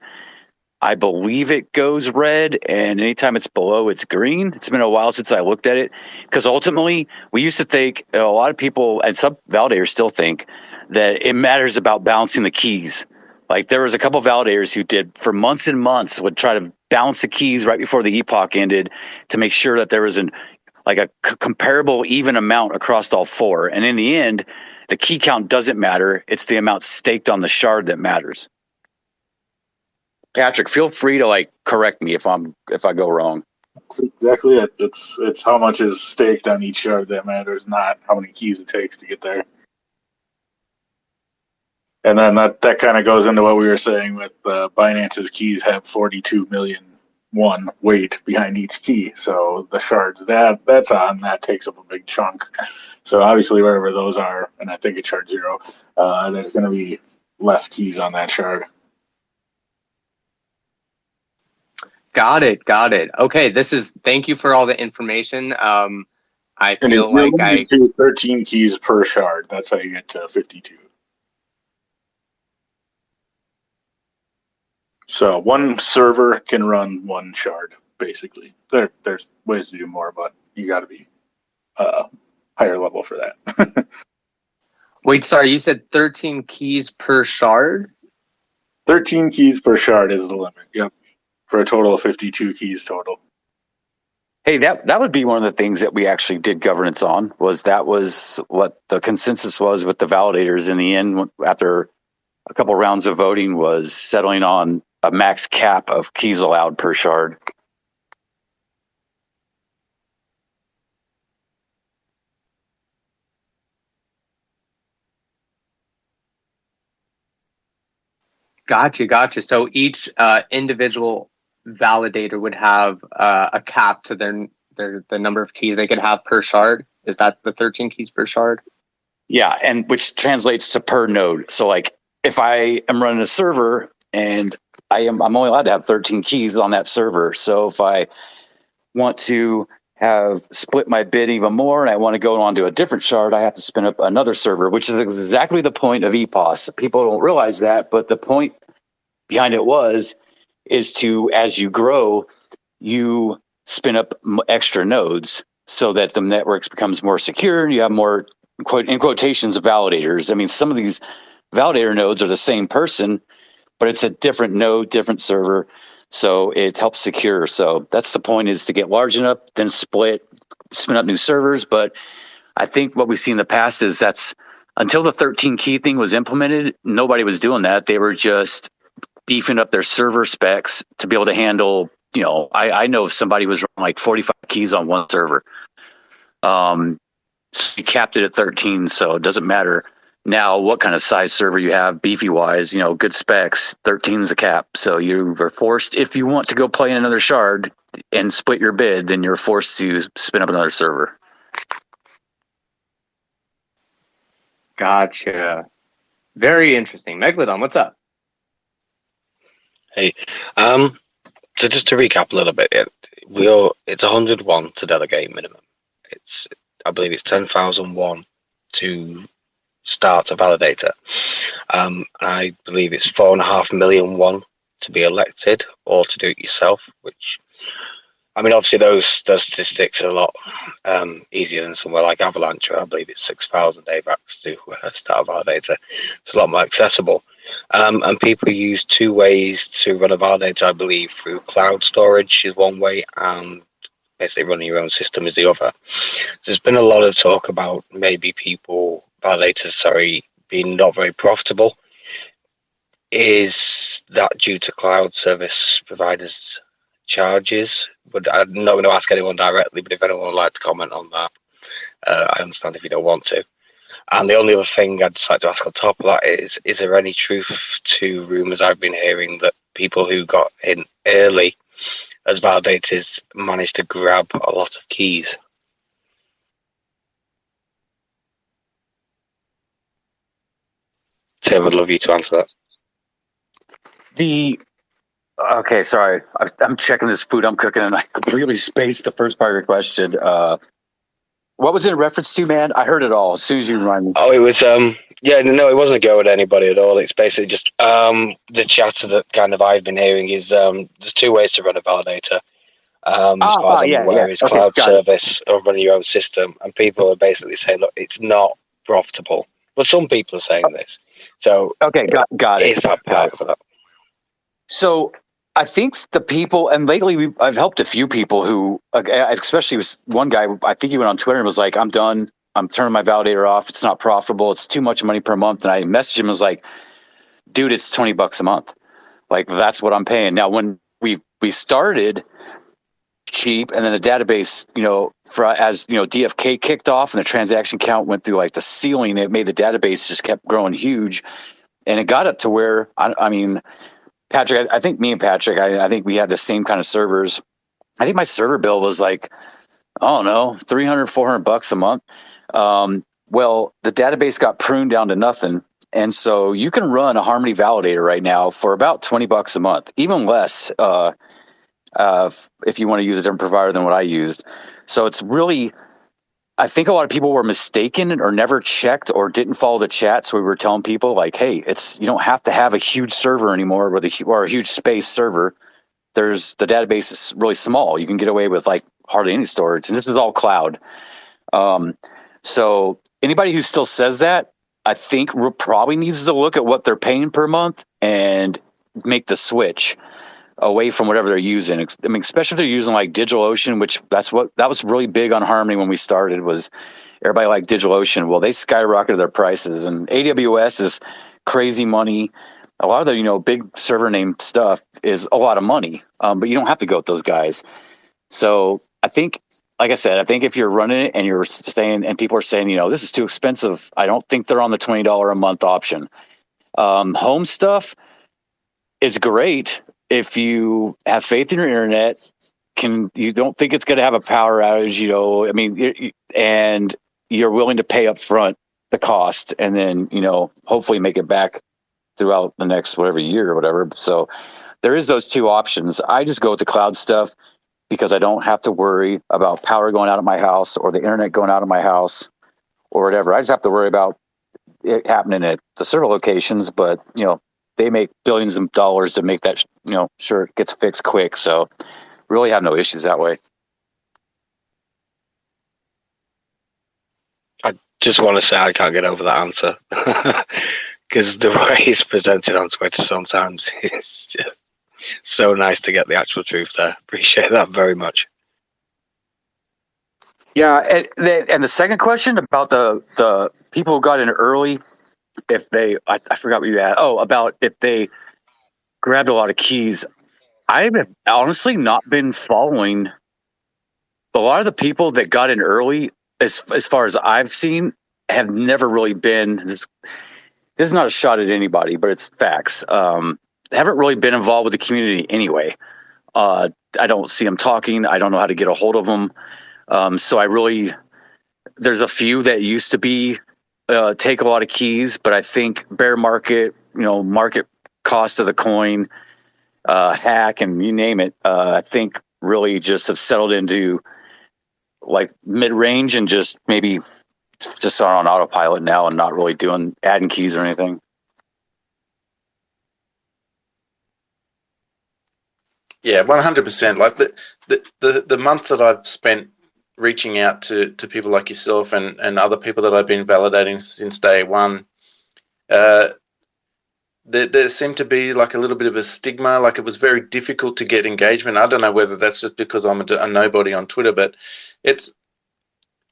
I believe it goes red, and anytime it's below, it's green. It's been a while since I looked at it, because ultimately we used to think, a lot of people and some validators still think, that it matters about balancing the keys. Like there was a couple of validators who did for months and months would try to balance the keys right before the epoch ended to make sure that there was a comparable even amount across all four. And in the end, the key count doesn't matter. It's the amount staked on the shard that matters. Patrick, feel free to correct me if I go wrong. That's exactly it. It's how much is staked on each shard that matters, not how many keys it takes to get there. And then that kind of goes into what we were saying with Binance's keys have 42 million weight behind each key. So the shards that's on, that takes up a big chunk. So obviously wherever those are, and I think it's shard 0, there's going to be less keys on that shard. Got it. Okay, thank you for all the information. I feel like I 13 keys per shard. That's how you get to 52. So one server can run one shard, basically. There's ways to do more, but you got to be higher level for that. Wait, sorry, you said 13 keys per shard? 13 keys per shard is the limit. Yep. For a total of 52 keys total. Hey, that would be one of the things that we actually did governance on, was what the consensus was with the validators in the end after a couple rounds of voting, was settling on a max cap of keys allowed per shard. Gotcha. So each individual validator would have a cap to the number of keys they could have per shard. Is that the 13 keys per shard? Yeah, and which translates to per node. So if I am running a server and I'm only allowed to have 13 keys on that server. So if I want to have split my bid even more and I want to go on to a different shard, I have to spin up another server, which is exactly the point of EPOS. People don't realize that, but the point behind it is to, as you grow, you spin up extra nodes so that the networks becomes more secure and you have more, in quotations, validators. I mean, some of these validator nodes are the same person, but it's a different node, different server. So it helps secure. So that's the point, is to get large enough, then spin up new servers. But I think what we see in the past is that's until the 13 key thing was implemented, nobody was doing that. They were just beefing up their server specs to be able to handle, I know if somebody was running 45 keys on one server. So we capped it at 13, so it doesn't matter now what kind of size server you have, beefy wise, good specs, 13 is a cap. So you are forced, if you want to go play in another shard and split your bid, then you're forced to spin up another server. Gotcha. Very interesting. Megalodon, what's up? Hey, so just to recap a little bit, it's 101 to delegate minimum. I believe it's 10,001 to start a validator. I believe it's 4.5 million to be elected or to do it yourself, which, I mean, obviously those statistics are a lot easier than somewhere like Avalanche, where I believe it's 6,000 AVAX to start a validator. It's a lot more accessible. And people use two ways to run a validator, I believe, through cloud storage is one way, and basically running your own system is the other. There's been a lot of talk about maybe validators, being not very profitable. Is that due to cloud service providers' charges? I'm not going to ask anyone directly, but if anyone would like to comment on that, I understand if you don't want to. And the only other thing I'd just like to ask on top of that is there any truth to rumours I've been hearing that people who got in early as validators managed to grab a lot of keys? Tim, I'd love you to answer that. Okay, sorry. I'm checking this food I'm cooking, and I completely spaced the first part of your question. What was it in reference to, man? I heard it all as soon as you remind me. Oh, it was it wasn't a go at anybody at all. It's basically just the chatter that kind of I've been hearing is the two ways to run a validator. As far as I'm aware, is cloud service or running your own system, and people are basically saying, look, it's not profitable. Well, some people are saying this. So okay, got it. Is that part of that? So I think the people, and lately I've helped a few people who, especially was one guy, I think he went on Twitter and was like, I'm done. I'm turning my validator off. It's not profitable. It's too much money per month. And I messaged him and was like, dude, it's $20 a month. Like, that's what I'm paying. Now, when we started cheap, and then the database, as DFK kicked off and the transaction count went through like the ceiling, it made the database just kept growing huge. And it got up to where, I mean, Patrick, I think me and Patrick, I think we had the same kind of servers. I think my server bill was like, I don't know, $300, $400 a month. Well, the database got pruned down to nothing. And so you can run a Harmony validator right now for about $20 a month, even less if you want to use a different provider than what I used. So it's really, I think a lot of people were mistaken or never checked or didn't follow the chat. So we were telling people like, hey, you don't have to have a huge server anymore or a huge space server. The database is really small. You can get away with like hardly any storage. And this is all cloud. So anybody who still says that, I think probably needs to look at what they're paying per month and make the switch away from whatever they're using. I mean, especially if they're using like DigitalOcean, which that was really big on Harmony when we started, was everybody liked DigitalOcean. Well, they skyrocketed their prices, and AWS is crazy money. A lot of the, big server name stuff is a lot of money, but you don't have to go with those guys. So I think, like I said, I think if you're running it and you're staying and people are saying, this is too expensive, I don't think they're on the $20 a month option. Home stuff is great if you have faith in your internet. You don't think it's going to have a power outage, I mean, and you're willing to pay up front the cost and then, hopefully make it back throughout the next whatever year or whatever. So there is those two options. I just go with the cloud stuff because I don't have to worry about power going out of my house or the internet going out of my house or whatever. I just have to worry about it happening at the server locations, but they make billions of dollars to make that, sure it gets fixed quick. So really have no issues that way. I just want to say I can't get over that answer because the way it's presented on Twitter sometimes is just so nice to get the actual truth there. Appreciate that very much. Yeah, and the second question about the people who got in early, if they, I forgot what you asked. Oh, about if they grabbed a lot of keys. I've honestly not been following a lot of the people that got in early, as far as I've seen, have never really been. This is not a shot at anybody, but it's facts. Haven't really been involved with the community anyway. I don't see them talking. I don't know how to get a hold of them. So there's a few that used to be take a lot of keys, but I think bear market, market cost of the coin, hack, and you name it, I think really just have settled into like mid-range and just maybe just are on autopilot now and not really adding keys or anything. Yeah, 100%. Like the month that I've spent reaching out to people like yourself and other people that I've been validating since day one, there seemed to be like a little bit of a stigma. Like it was very difficult to get engagement. I don't know whether that's just because I'm a nobody on Twitter, but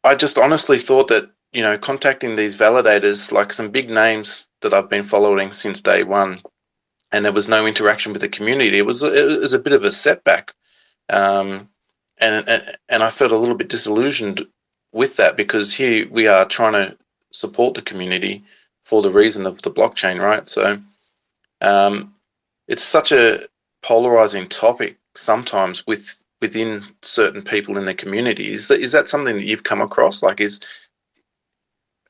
I just honestly thought that, you know, contacting these validators, like some big names that I've been following since day one, and there was no interaction with the community. It was a bit of a setback, and I felt a little bit disillusioned with that, because here we are trying to support the community for the reason of the blockchain, right? So it's such a polarizing topic sometimes within certain people in the community. Is that something that you've come across, like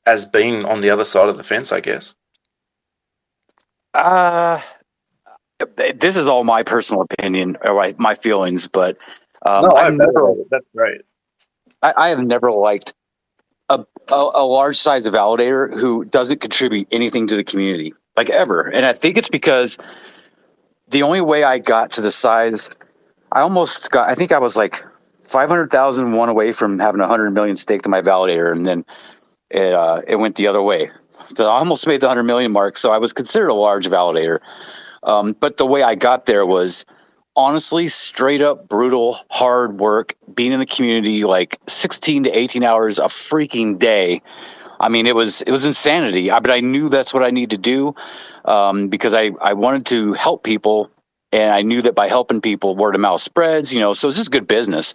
as being on the other side of the fence, I guess? This is all my personal opinion, or my feelings, but No, that's great. I have never liked a large size validator who doesn't contribute anything to the community, like ever. And I think it's because the only way I got to the size, I think I was like 500,000 one away from having 100 million staked to my validator, and then it went the other way. So I almost made the 100 million mark, so I was considered a large validator. But the way I got there was honestly straight up brutal, hard work, being in the community like 16 to 18 hours a freaking day. I mean, it was insanity. But I knew that's what I needed to do, because I wanted to help people, and I knew that by helping people, word of mouth spreads. You know, so it's just good business.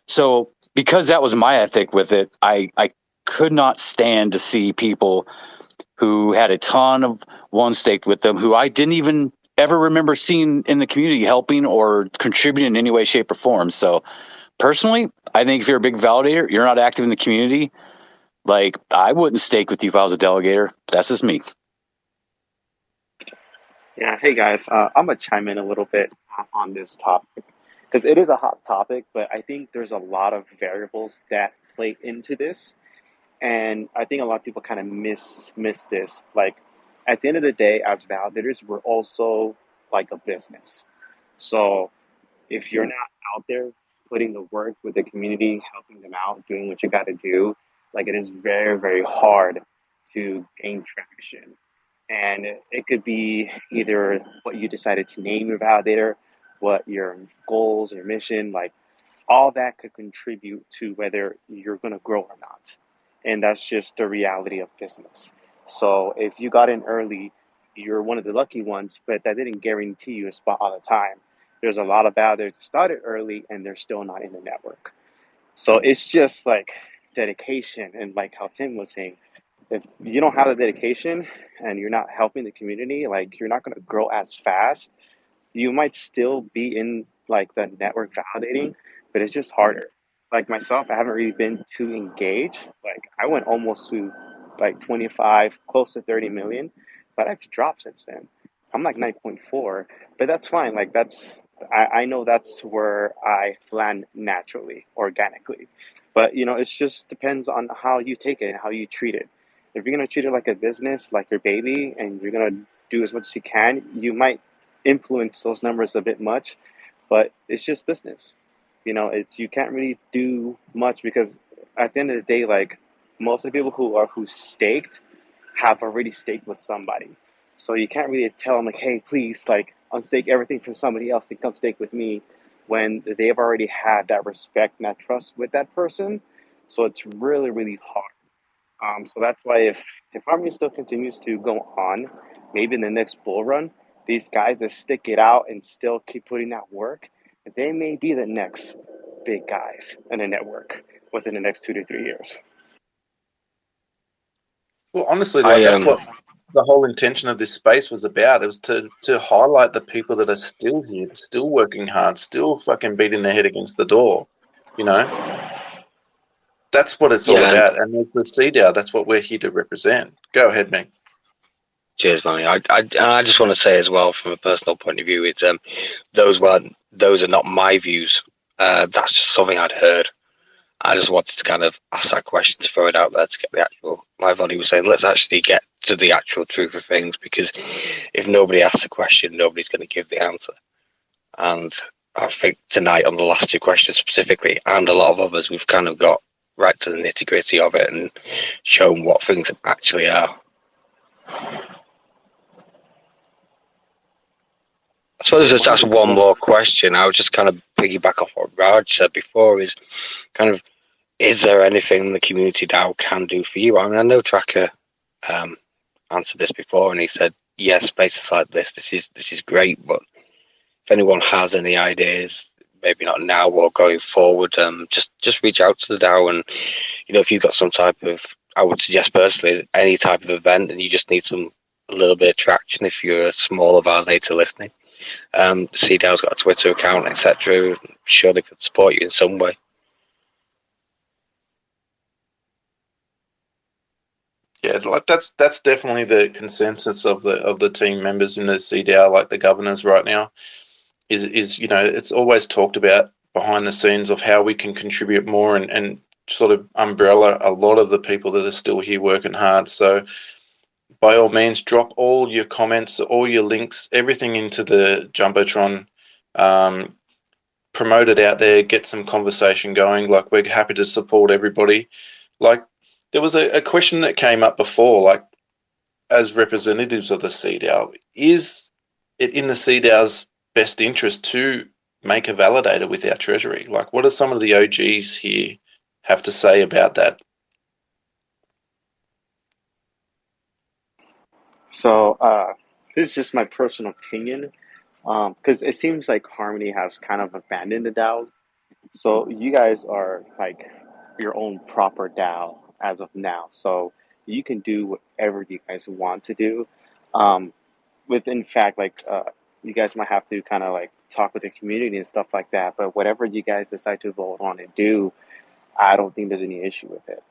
So because that was my ethic with it, I could not stand to see people who had a ton of one staked with them, who I didn't even ever remember seeing in the community helping or contributing in any way, shape, or form. So personally, I think if you're a big validator, you're not active in the community, like I wouldn't stake with you if I was a delegator. That's just me. Yeah, hey guys, I'm gonna chime in a little bit on this topic because it is a hot topic, but I think there's a lot of variables that play into this, and I think a lot of people kind of miss this. Like at the end of the day, as validators, we're also like a business. So if you're not out there putting the work with the community, helping them out, doing what you got to do, like it is very, very hard to gain traction. And it could be either what you decided to name your validator, what your goals, your mission, like all that could contribute to whether you're going to grow or not. And that's just the reality of business. So if you got in early, you're one of the lucky ones, but that didn't guarantee you a spot all the time. There's a lot of validators that started early and they're still not in the network. So it's just like dedication, and like how Tim was saying, if you don't have the dedication and you're not helping the community, like you're not going to grow as fast. You might still be in like the network validating, but it's just harder. Like myself, I haven't really been too engaged. Like I went almost to like 25, close to 30 million, but I've dropped since then. I'm like 9.4, but that's fine. Like I know that's where I land naturally, organically. But you know, it just depends on how you take it and how you treat it. If you're gonna treat it like a business, like your baby, and you're gonna do as much as you can, you might influence those numbers a bit much, but it's just business. You know, you can't really do much because at the end of the day, like most of the people who staked have already staked with somebody. So you can't really tell them like, hey, please like unstake everything for somebody else and come stake with me when they've already had that respect and that trust with that person. So it's really, really hard. So that's why if Harmony still continues to go on, maybe in the next bull run, these guys that stick it out and still keep putting that work, they may be the next big guys in the network within the next 2 to 3 years. Well, honestly, like that's what the whole intention of this space was about. It was to highlight the people that are still here, still working hard, still fucking beating their head against the door. You know, that's what it's all about. And with the CDAO, that's what we're here to represent. Go ahead, Meg. Cheers, Lonnie. I just want to say as well, from a personal point of view, it's those are not my views. That's just something I'd heard. I just wanted to kind of ask that question, to throw it out there to get the actual. Like Vonnie was saying, let's actually get to the actual truth of things, because if nobody asks a question, nobody's going to give the answer. And I think tonight on the last two questions specifically, and a lot of others, we've kind of got right to the nitty gritty of it and shown what things actually are. I suppose just ask one more question. I was just kind of piggyback off what Raj said before, is kind of, is there anything the community DAO can do for you? I mean, I know Tracker answered this before, and he said, yes, spaces like this is great, but if anyone has any ideas, maybe not now or going forward, just reach out to the DAO. And if you've got some type of, I would suggest personally, any type of event, and you just need a little bit of traction. If you're a smaller validator listening, CDAO's got a Twitter account, etc. Sure, they could support you in some way. Yeah, like that's definitely the consensus of the team members in the CDAO, like the governors right now. Is it's always talked about behind the scenes of how we can contribute more and sort of umbrella a lot of the people that are still here working hard. So by all means, drop all your comments, all your links, everything into the Jumbotron. Promote it out there, get some conversation going. Like, we're happy to support everybody. Like, there was a question that came up before, like, as representatives of the CDAO, is it in the CDAO's best interest to make a validator with our treasury? Like, what do some of the OGs here have to say about that? So this is just my personal opinion, because it seems like Harmony has kind of abandoned the DAOs. So you guys are like your own proper DAO as of now. So you can do whatever you guys want to do. In fact, like you guys might have to kind of like talk with the community and stuff like that. But whatever you guys decide to vote on and do, I don't think there's any issue with it.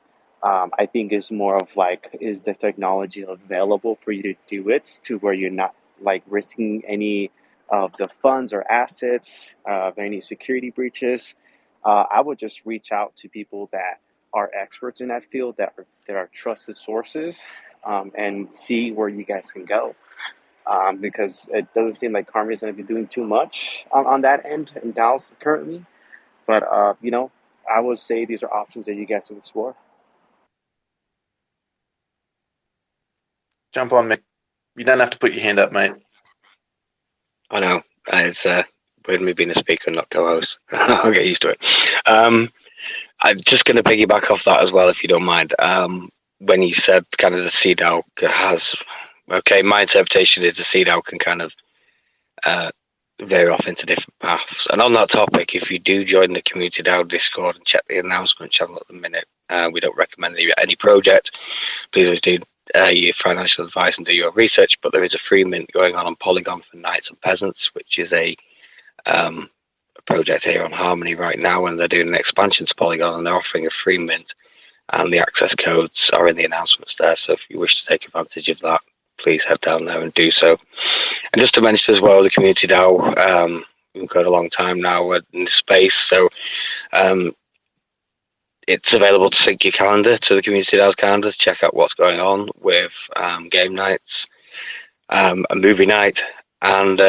I think it's more of like, is the technology available for you to do it to where you're not like risking any of the funds or assets of any security breaches? I would just reach out to people that are experts in that field, that are trusted sources, and see where you guys can go. Because it doesn't seem like Harmony is going to be doing too much on that end in DAOs currently. But I would say these are options that you guys can explore. Jump on, Mick. You don't have to put your hand up, mate. I know. It's weird me being a speaker and not co-host. I'll get used to it. I'm just going to piggyback off that as well, if you don't mind. When you said kind of the CDAO has... Okay, my interpretation is the CDAO can kind of veer off into different paths. And on that topic, if you do join the Community DAO Discord and check the announcement channel at the minute, we don't recommend that you any project. Please do your financial advice and do your research. But there is a free mint going on Polygon for Knights and Peasants, which is a project here on Harmony right now, and they're doing an expansion to Polygon, and they're offering a free mint. And the access codes are in the announcements there. So if you wish to take advantage of that, please head down there and do so. And just to mention as well, the Community DAO, we've got a long time now in this space, so it's available to sync your calendar to the Community DAO's calendar to check out what's going on with game nights, a movie night, and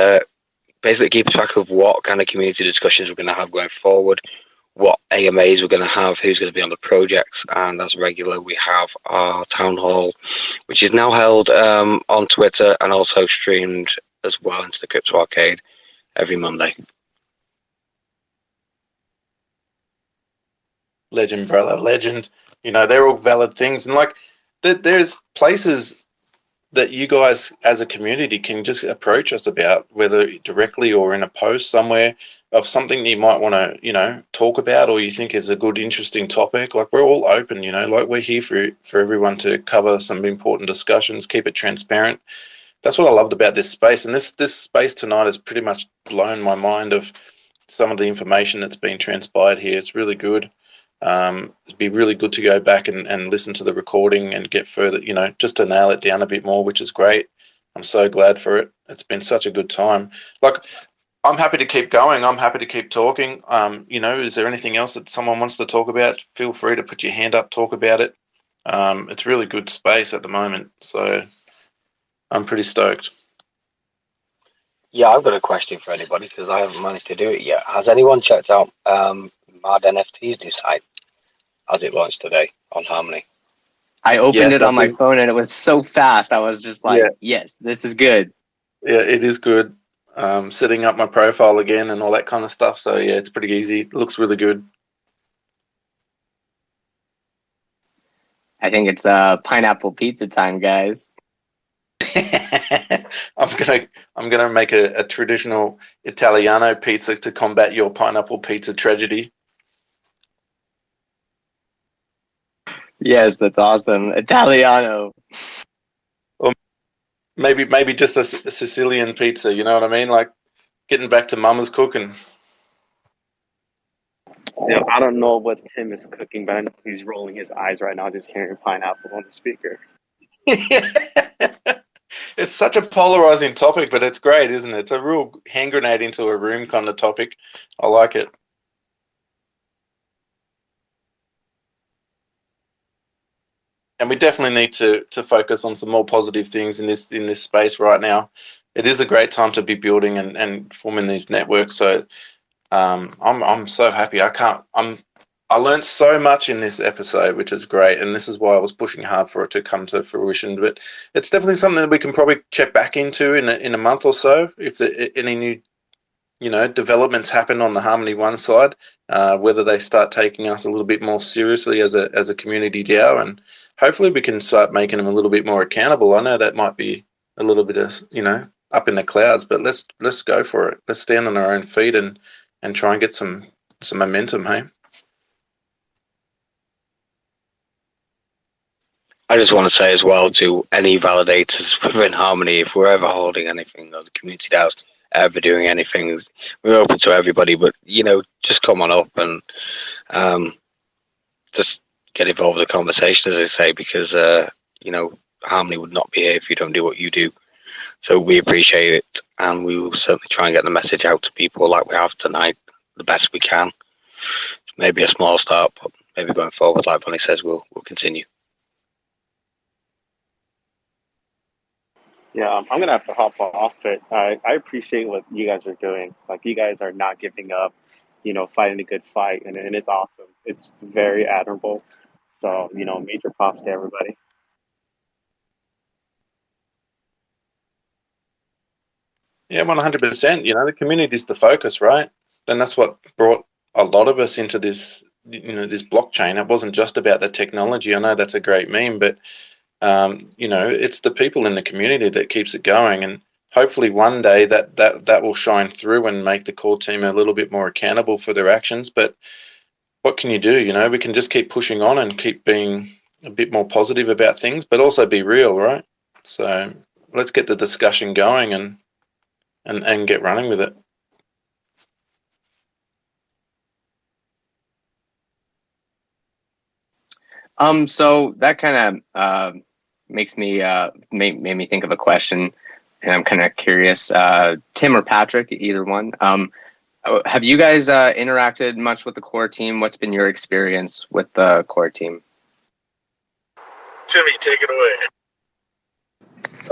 basically keep track of what kind of community discussions we're going to have going forward, what AMAs we're going to have, who's going to be on the projects. And as regular, we have our town hall, which is now held on Twitter and also streamed as well into the Crypto Arcade every Monday. Legend, brother, legend. They're all valid things. And like, there's places that you guys as a community can just approach us about, whether directly or in a post somewhere, of something you might want to, talk about, or you think is a good, interesting topic. Like, we're all open, like, we're here for everyone to cover some important discussions, keep it transparent. That's what I loved about this space. And this space tonight has pretty much blown my mind of some of the information that's been transpired here. It's really good. It'd be really good to go back and listen to the recording and get further, just to nail it down a bit more, which is great. I'm so glad for it. It's been such a good time. Like, I'm happy to keep going. I'm happy to keep talking. Is there anything else that someone wants to talk about? Feel free to put your hand up, talk about it. It's really good space at the moment. So I'm pretty stoked. Yeah, I've got a question for anybody because I haven't managed to do it yet. Has anyone checked out Mad NFT's new site as it launched today on Harmony? I opened Yes, it I on my think. phone and it was so fast. I was just like, Yeah, yes, this is good. yeah, it is good. Setting up my profile again and all that kind of stuff. So yeah, it's pretty easy. It looks really good. I think it's pineapple pizza time, guys. I'm gonna make a traditional Italiano pizza to combat your pineapple pizza tragedy. Yes, that's awesome. Italiano. Or maybe just a Sicilian pizza. You know what I mean? Like getting back to Mama's cooking. Yeah, I don't know what Tim is cooking, but I know he's rolling his eyes right now, just hearing pineapple on the speaker. It's such a polarizing topic, but it's great, isn't it? It's a real hand grenade into a room kind of topic. I like it. And we definitely need to focus on some more positive things in this space right now. It is a great time to be building and forming these networks. So I'm so happy. I learned so much in this episode, which is great, and this is why I was pushing hard for it to come to fruition. But it's definitely something that we can probably check back into in a month or so if any new developments happen on the Harmony One side, whether they start taking us a little bit more seriously as a community DAO, and hopefully we can start making them a little bit more accountable. I know that might be a little bit of up in the clouds, but let's go for it. Let's stand on our own feet and try and get some momentum, hey? I just want to say as well to any validators within Harmony, if we're ever holding anything or the community DAO's ever doing anything, we're open to everybody, but just come on up and just get involved in the conversation, as I say, because Harmony would not be here if you don't do what you do. So we appreciate it, and we will certainly try and get the message out to people like we have tonight the best we can. Maybe a small start, but maybe going forward, like Vonnie says, we'll continue. Yeah, I'm gonna have to hop off, but I appreciate what you guys are doing. Like, you guys are not giving up, fighting a good fight, and it's awesome. It's very admirable. So, major props to everybody. Yeah, 100%. The community is the focus, right? And that's what brought a lot of us into this, this blockchain. It wasn't just about the technology. I know that's a great meme, but it's the people in the community that keeps it going. And hopefully one day that will shine through and make the core team a little bit more accountable for their actions. But what can you do? We can just keep pushing on and keep being a bit more positive about things, but also be real, right? So let's get the discussion going and get running with it. So that kind of makes me made me think of a question, and I'm kind of curious. Tim or Patrick, either one. Have you guys interacted much with the core team? What's been your experience with the core team? Timmy, take it away.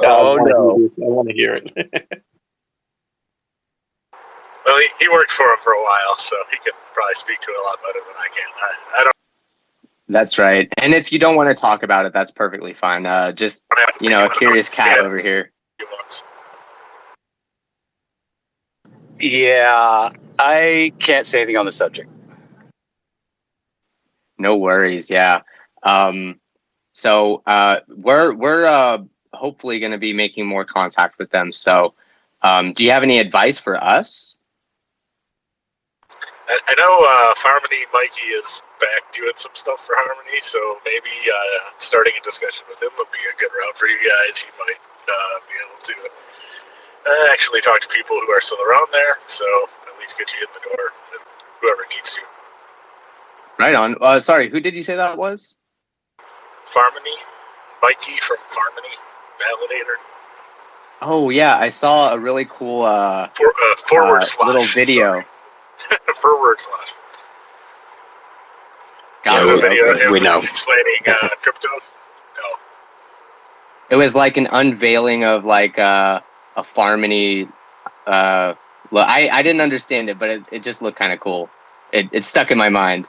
Oh no! I want to hear it. Well, he worked for him for a while, so he can probably speak to it a lot better than I can. I don't. That's right. And if you don't want to talk about it, that's perfectly fine. Just a curious cat over here. Yeah, I can't say anything on the subject. No worries. Yeah. So we're hopefully going to be making more contact with them. So, do you have any advice for us? I know Harmony Mikey is back doing some stuff for Harmony, so maybe starting a discussion with him would be a good route for you guys. He might be able to actually talk to people who are still around there, so at least get you in the door with whoever needs to. Right on. Sorry, who did you say that was? Harmony Mikey from Harmony Validator. Oh yeah, I saw a really cool forward slash little video. forward slash. Got the it. video Okay. of him We know. explaining crypto. No. It was like an unveiling of like a Harmony Look, I didn't understand it, but it just looked kind of cool. It stuck in my mind.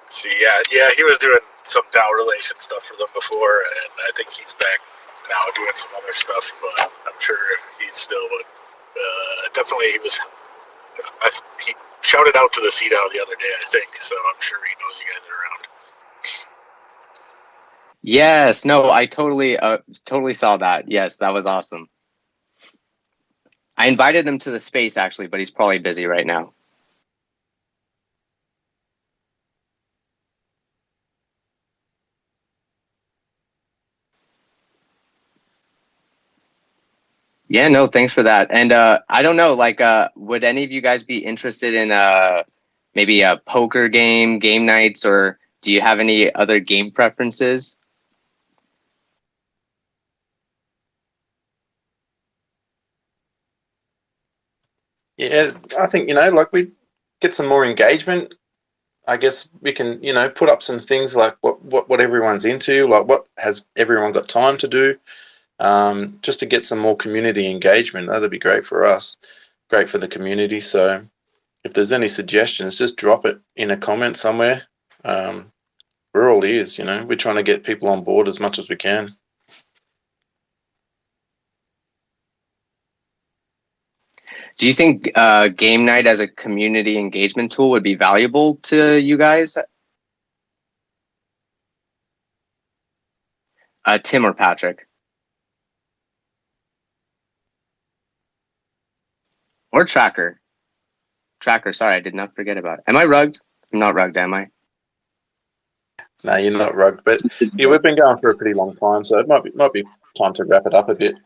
See, yeah, he was doing some DAO relation stuff for them before, and I think he's back now doing some other stuff. But I'm sure he's still definitely he was. He shouted out to the CDAO the other day, I think. So I'm sure he knows you guys are around. Yes, no, I totally saw that. Yes, that was awesome. I invited him to the space actually, but he's probably busy right now. Yeah, no, thanks for that. And I don't know, like, would any of you guys be interested in maybe a poker game nights, or do you have any other game preferences? Yeah, I think, like we get some more engagement. I guess we can, put up some things like what everyone's into, like what has everyone got time to do, just to get some more community engagement. That'd be great for us, great for the community. So if there's any suggestions, just drop it in a comment somewhere. We're all ears, we're trying to get people on board as much as we can. Do you think game night as a community engagement tool would be valuable to you guys? Tim or Patrick? Or Tracker? Tracker, sorry, I did not forget about it. Am I rugged? I'm not rugged, am I? No, you're not rugged, but yeah, we've been going for a pretty long time, so it might be time to wrap it up a bit.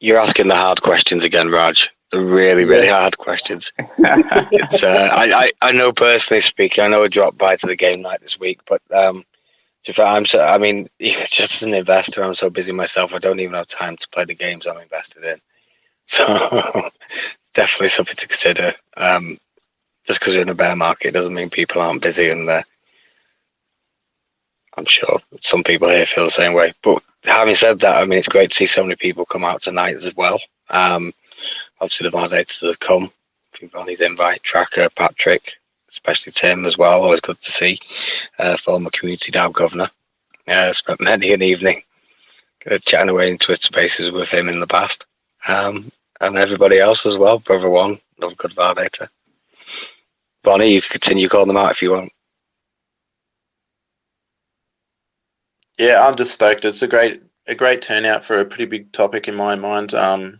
You're asking the hard questions again, Raj. The really hard questions. It's I know personally speaking, I know I dropped by to the game night this week, but just as an investor, I'm so busy myself, I don't even have time to play the games I'm invested in. So definitely something to consider. Just because we're in a bear market doesn't mean people aren't busy, and I'm sure some people here feel the same way. But having said that, I mean, it's great to see so many people come out tonight as well. Obviously, the validators have come. Vonnie's invite, Tracker, Patrick, especially Tim as well. Always good to see. Former community DAO governor. Spent many an evening chatting away in Twitter spaces with him in the past. And everybody else as well. Brother One, another good validator. Vonnie, you can continue calling them out if you want. Yeah, I'm just stoked. It's a great turnout for a pretty big topic in my mind. I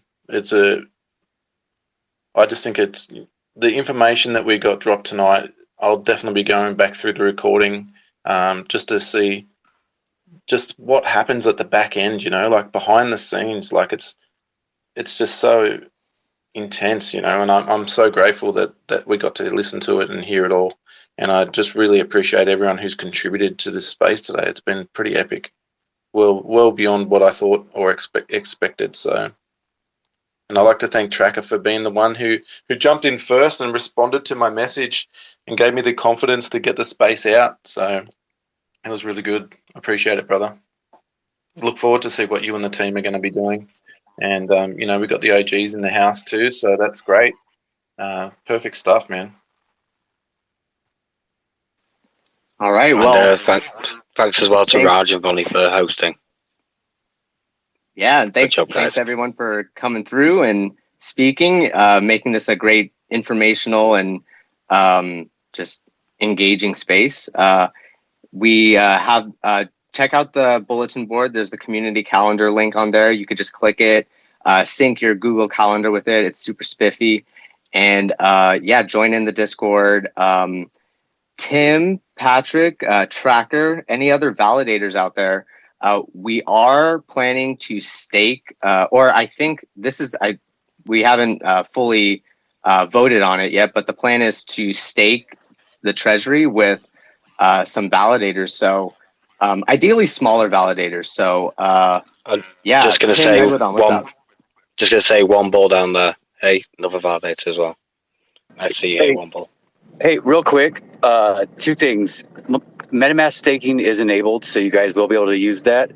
just think it's the information that we got dropped tonight. I'll definitely be going back through the recording, just to see just what happens at the back end. Like behind the scenes, like it's just so intense, and I'm so grateful that we got to listen to it and hear it all. And I just really appreciate everyone who's contributed to this space today. It's been pretty epic, well beyond what I thought or expected. So, and I'd like to thank Tracker for being the one who jumped in first and responded to my message and gave me the confidence to get the space out. So it was really good. I appreciate it, brother. Look forward to see what you and the team are going to be doing. And, we've got the OGs in the house too, so that's great. Perfect stuff, man. All right, well. And, thanks as well to Raj and Vonnie for hosting. Yeah, and thanks everyone for coming through and speaking, making this a great informational and just engaging space. We have check out the bulletin board. There's the community calendar link on there. You could just click it, sync your Google Calendar with it. It's super spiffy. And join in the Discord. Tim, Patrick, Tracker, any other validators out there, we are planning to stake, or I think we haven't fully voted on it yet, but the plan is to stake the treasury with some validators. So ideally smaller validators. So just gonna say one ball down there. Hey, another validator as well. I see one ball. Hey, real quick, two things. MetaMask staking is enabled, so you guys will be able to use that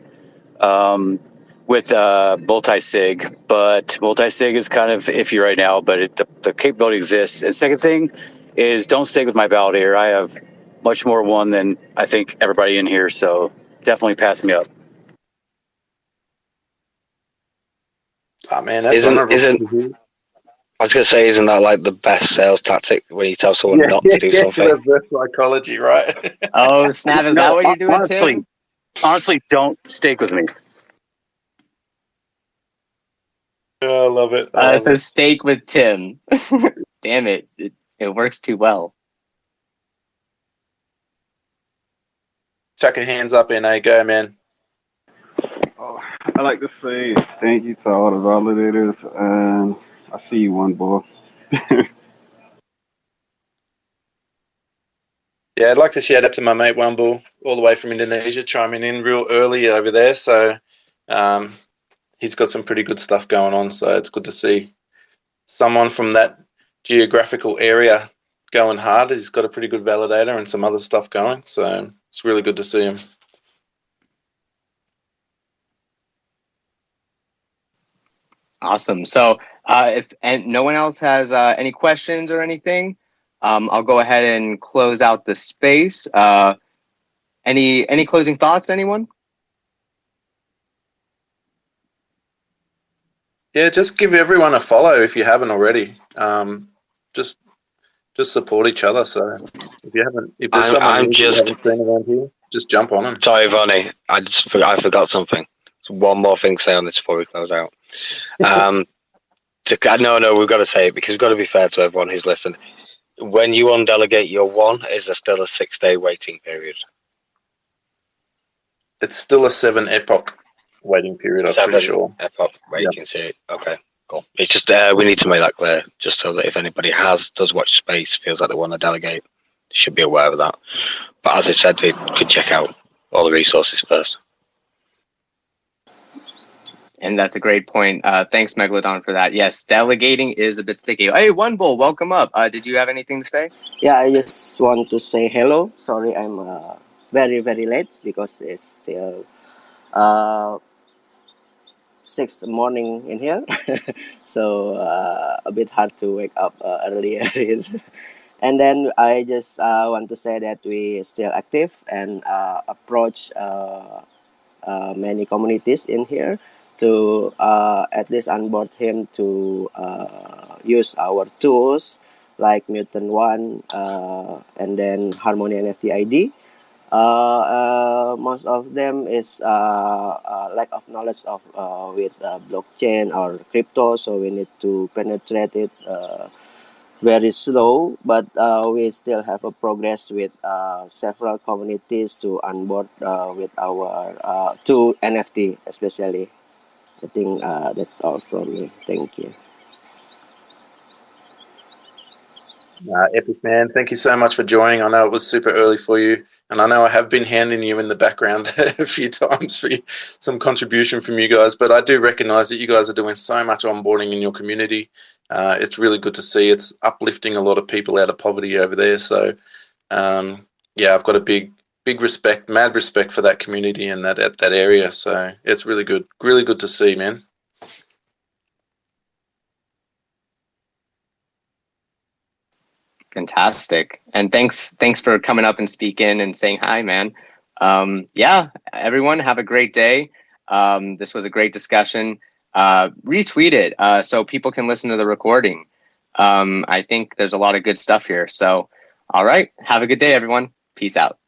with multi-sig. But multi-sig is kind of iffy right now, but the capability exists. And second thing is don't stake with my validator. I have much more one than I think everybody in here, so definitely pass me up. Oh man, that's honorable. I was going to say, isn't that like the best sales tactic when you tell someone not to do something? Reverse psychology, right? Oh, snap. Is that what you're doing, Tim? Honestly, don't stake with me. Oh, I love it. So stake with Tim. Damn it. It works too well. Chuck your hands up, NA. Go, man. I'd like to say thank you to all the validators, and I see you, One Bull. Yeah, I'd like to shout out to my mate Wumble, all the way from Indonesia, chiming in real early over there. So he's got some pretty good stuff going on. So it's good to see someone from that geographical area going hard. He's got a pretty good validator and some other stuff going. So it's really good to see him. Awesome. So if no one else has any questions or anything, I'll go ahead and close out the space. Any closing thoughts, anyone? Yeah, just give everyone a follow if you haven't already. Just support each other. So if there's someone new you haven't seen around here, just jump on them. Sorry, Vonnie, I forgot something. One more thing to say on this before we close out. No, we've got to say it because we've got to be fair to everyone who's listened. When you undelegate your one, is there still a 6-day waiting period? It's still a 7 epoch waiting period, I'm pretty sure. Epoch waiting period. Okay, cool. It's just we need to make that clear, just so that if anybody does watch space, feels like they want to delegate, they should be aware of that. But as I said, they could check out all the resources first. And that's a great point. Thanks, Megalodon, for that. Yes, delegating is a bit sticky. Hey, One Bull, welcome up. Did you have anything to say? Yeah, I just want to say hello. Sorry, I'm very, very late because it's still 6 morning in here. So a bit hard to wake up earlier. And then I just want to say that we still active and approach many communities in here to at least onboard him to use our tools like Mutant One and then Harmony NFT ID. Most of them is lack of knowledge of with blockchain or crypto, so we need to penetrate it very slow, but we still have a progress with several communities to onboard with our to NFT especially. I think that's all from me. Thank you. Epic, man. Thank you so much for joining. I know it was super early for you, and I know I have been handing you in the background a few times for some contribution from you guys, but I do recognize that you guys are doing so much onboarding in your community. It's really good to see. It's uplifting a lot of people out of poverty over there. So, yeah, I've got a big respect, mad respect for that community and that area. So it's really good to see, man. Fantastic. And thanks for coming up and speaking and saying hi, man. Yeah, everyone have a great day. This was a great discussion. Retweet it so people can listen to the recording. I think there's a lot of good stuff here. So, all right. Have a good day, everyone. Peace out.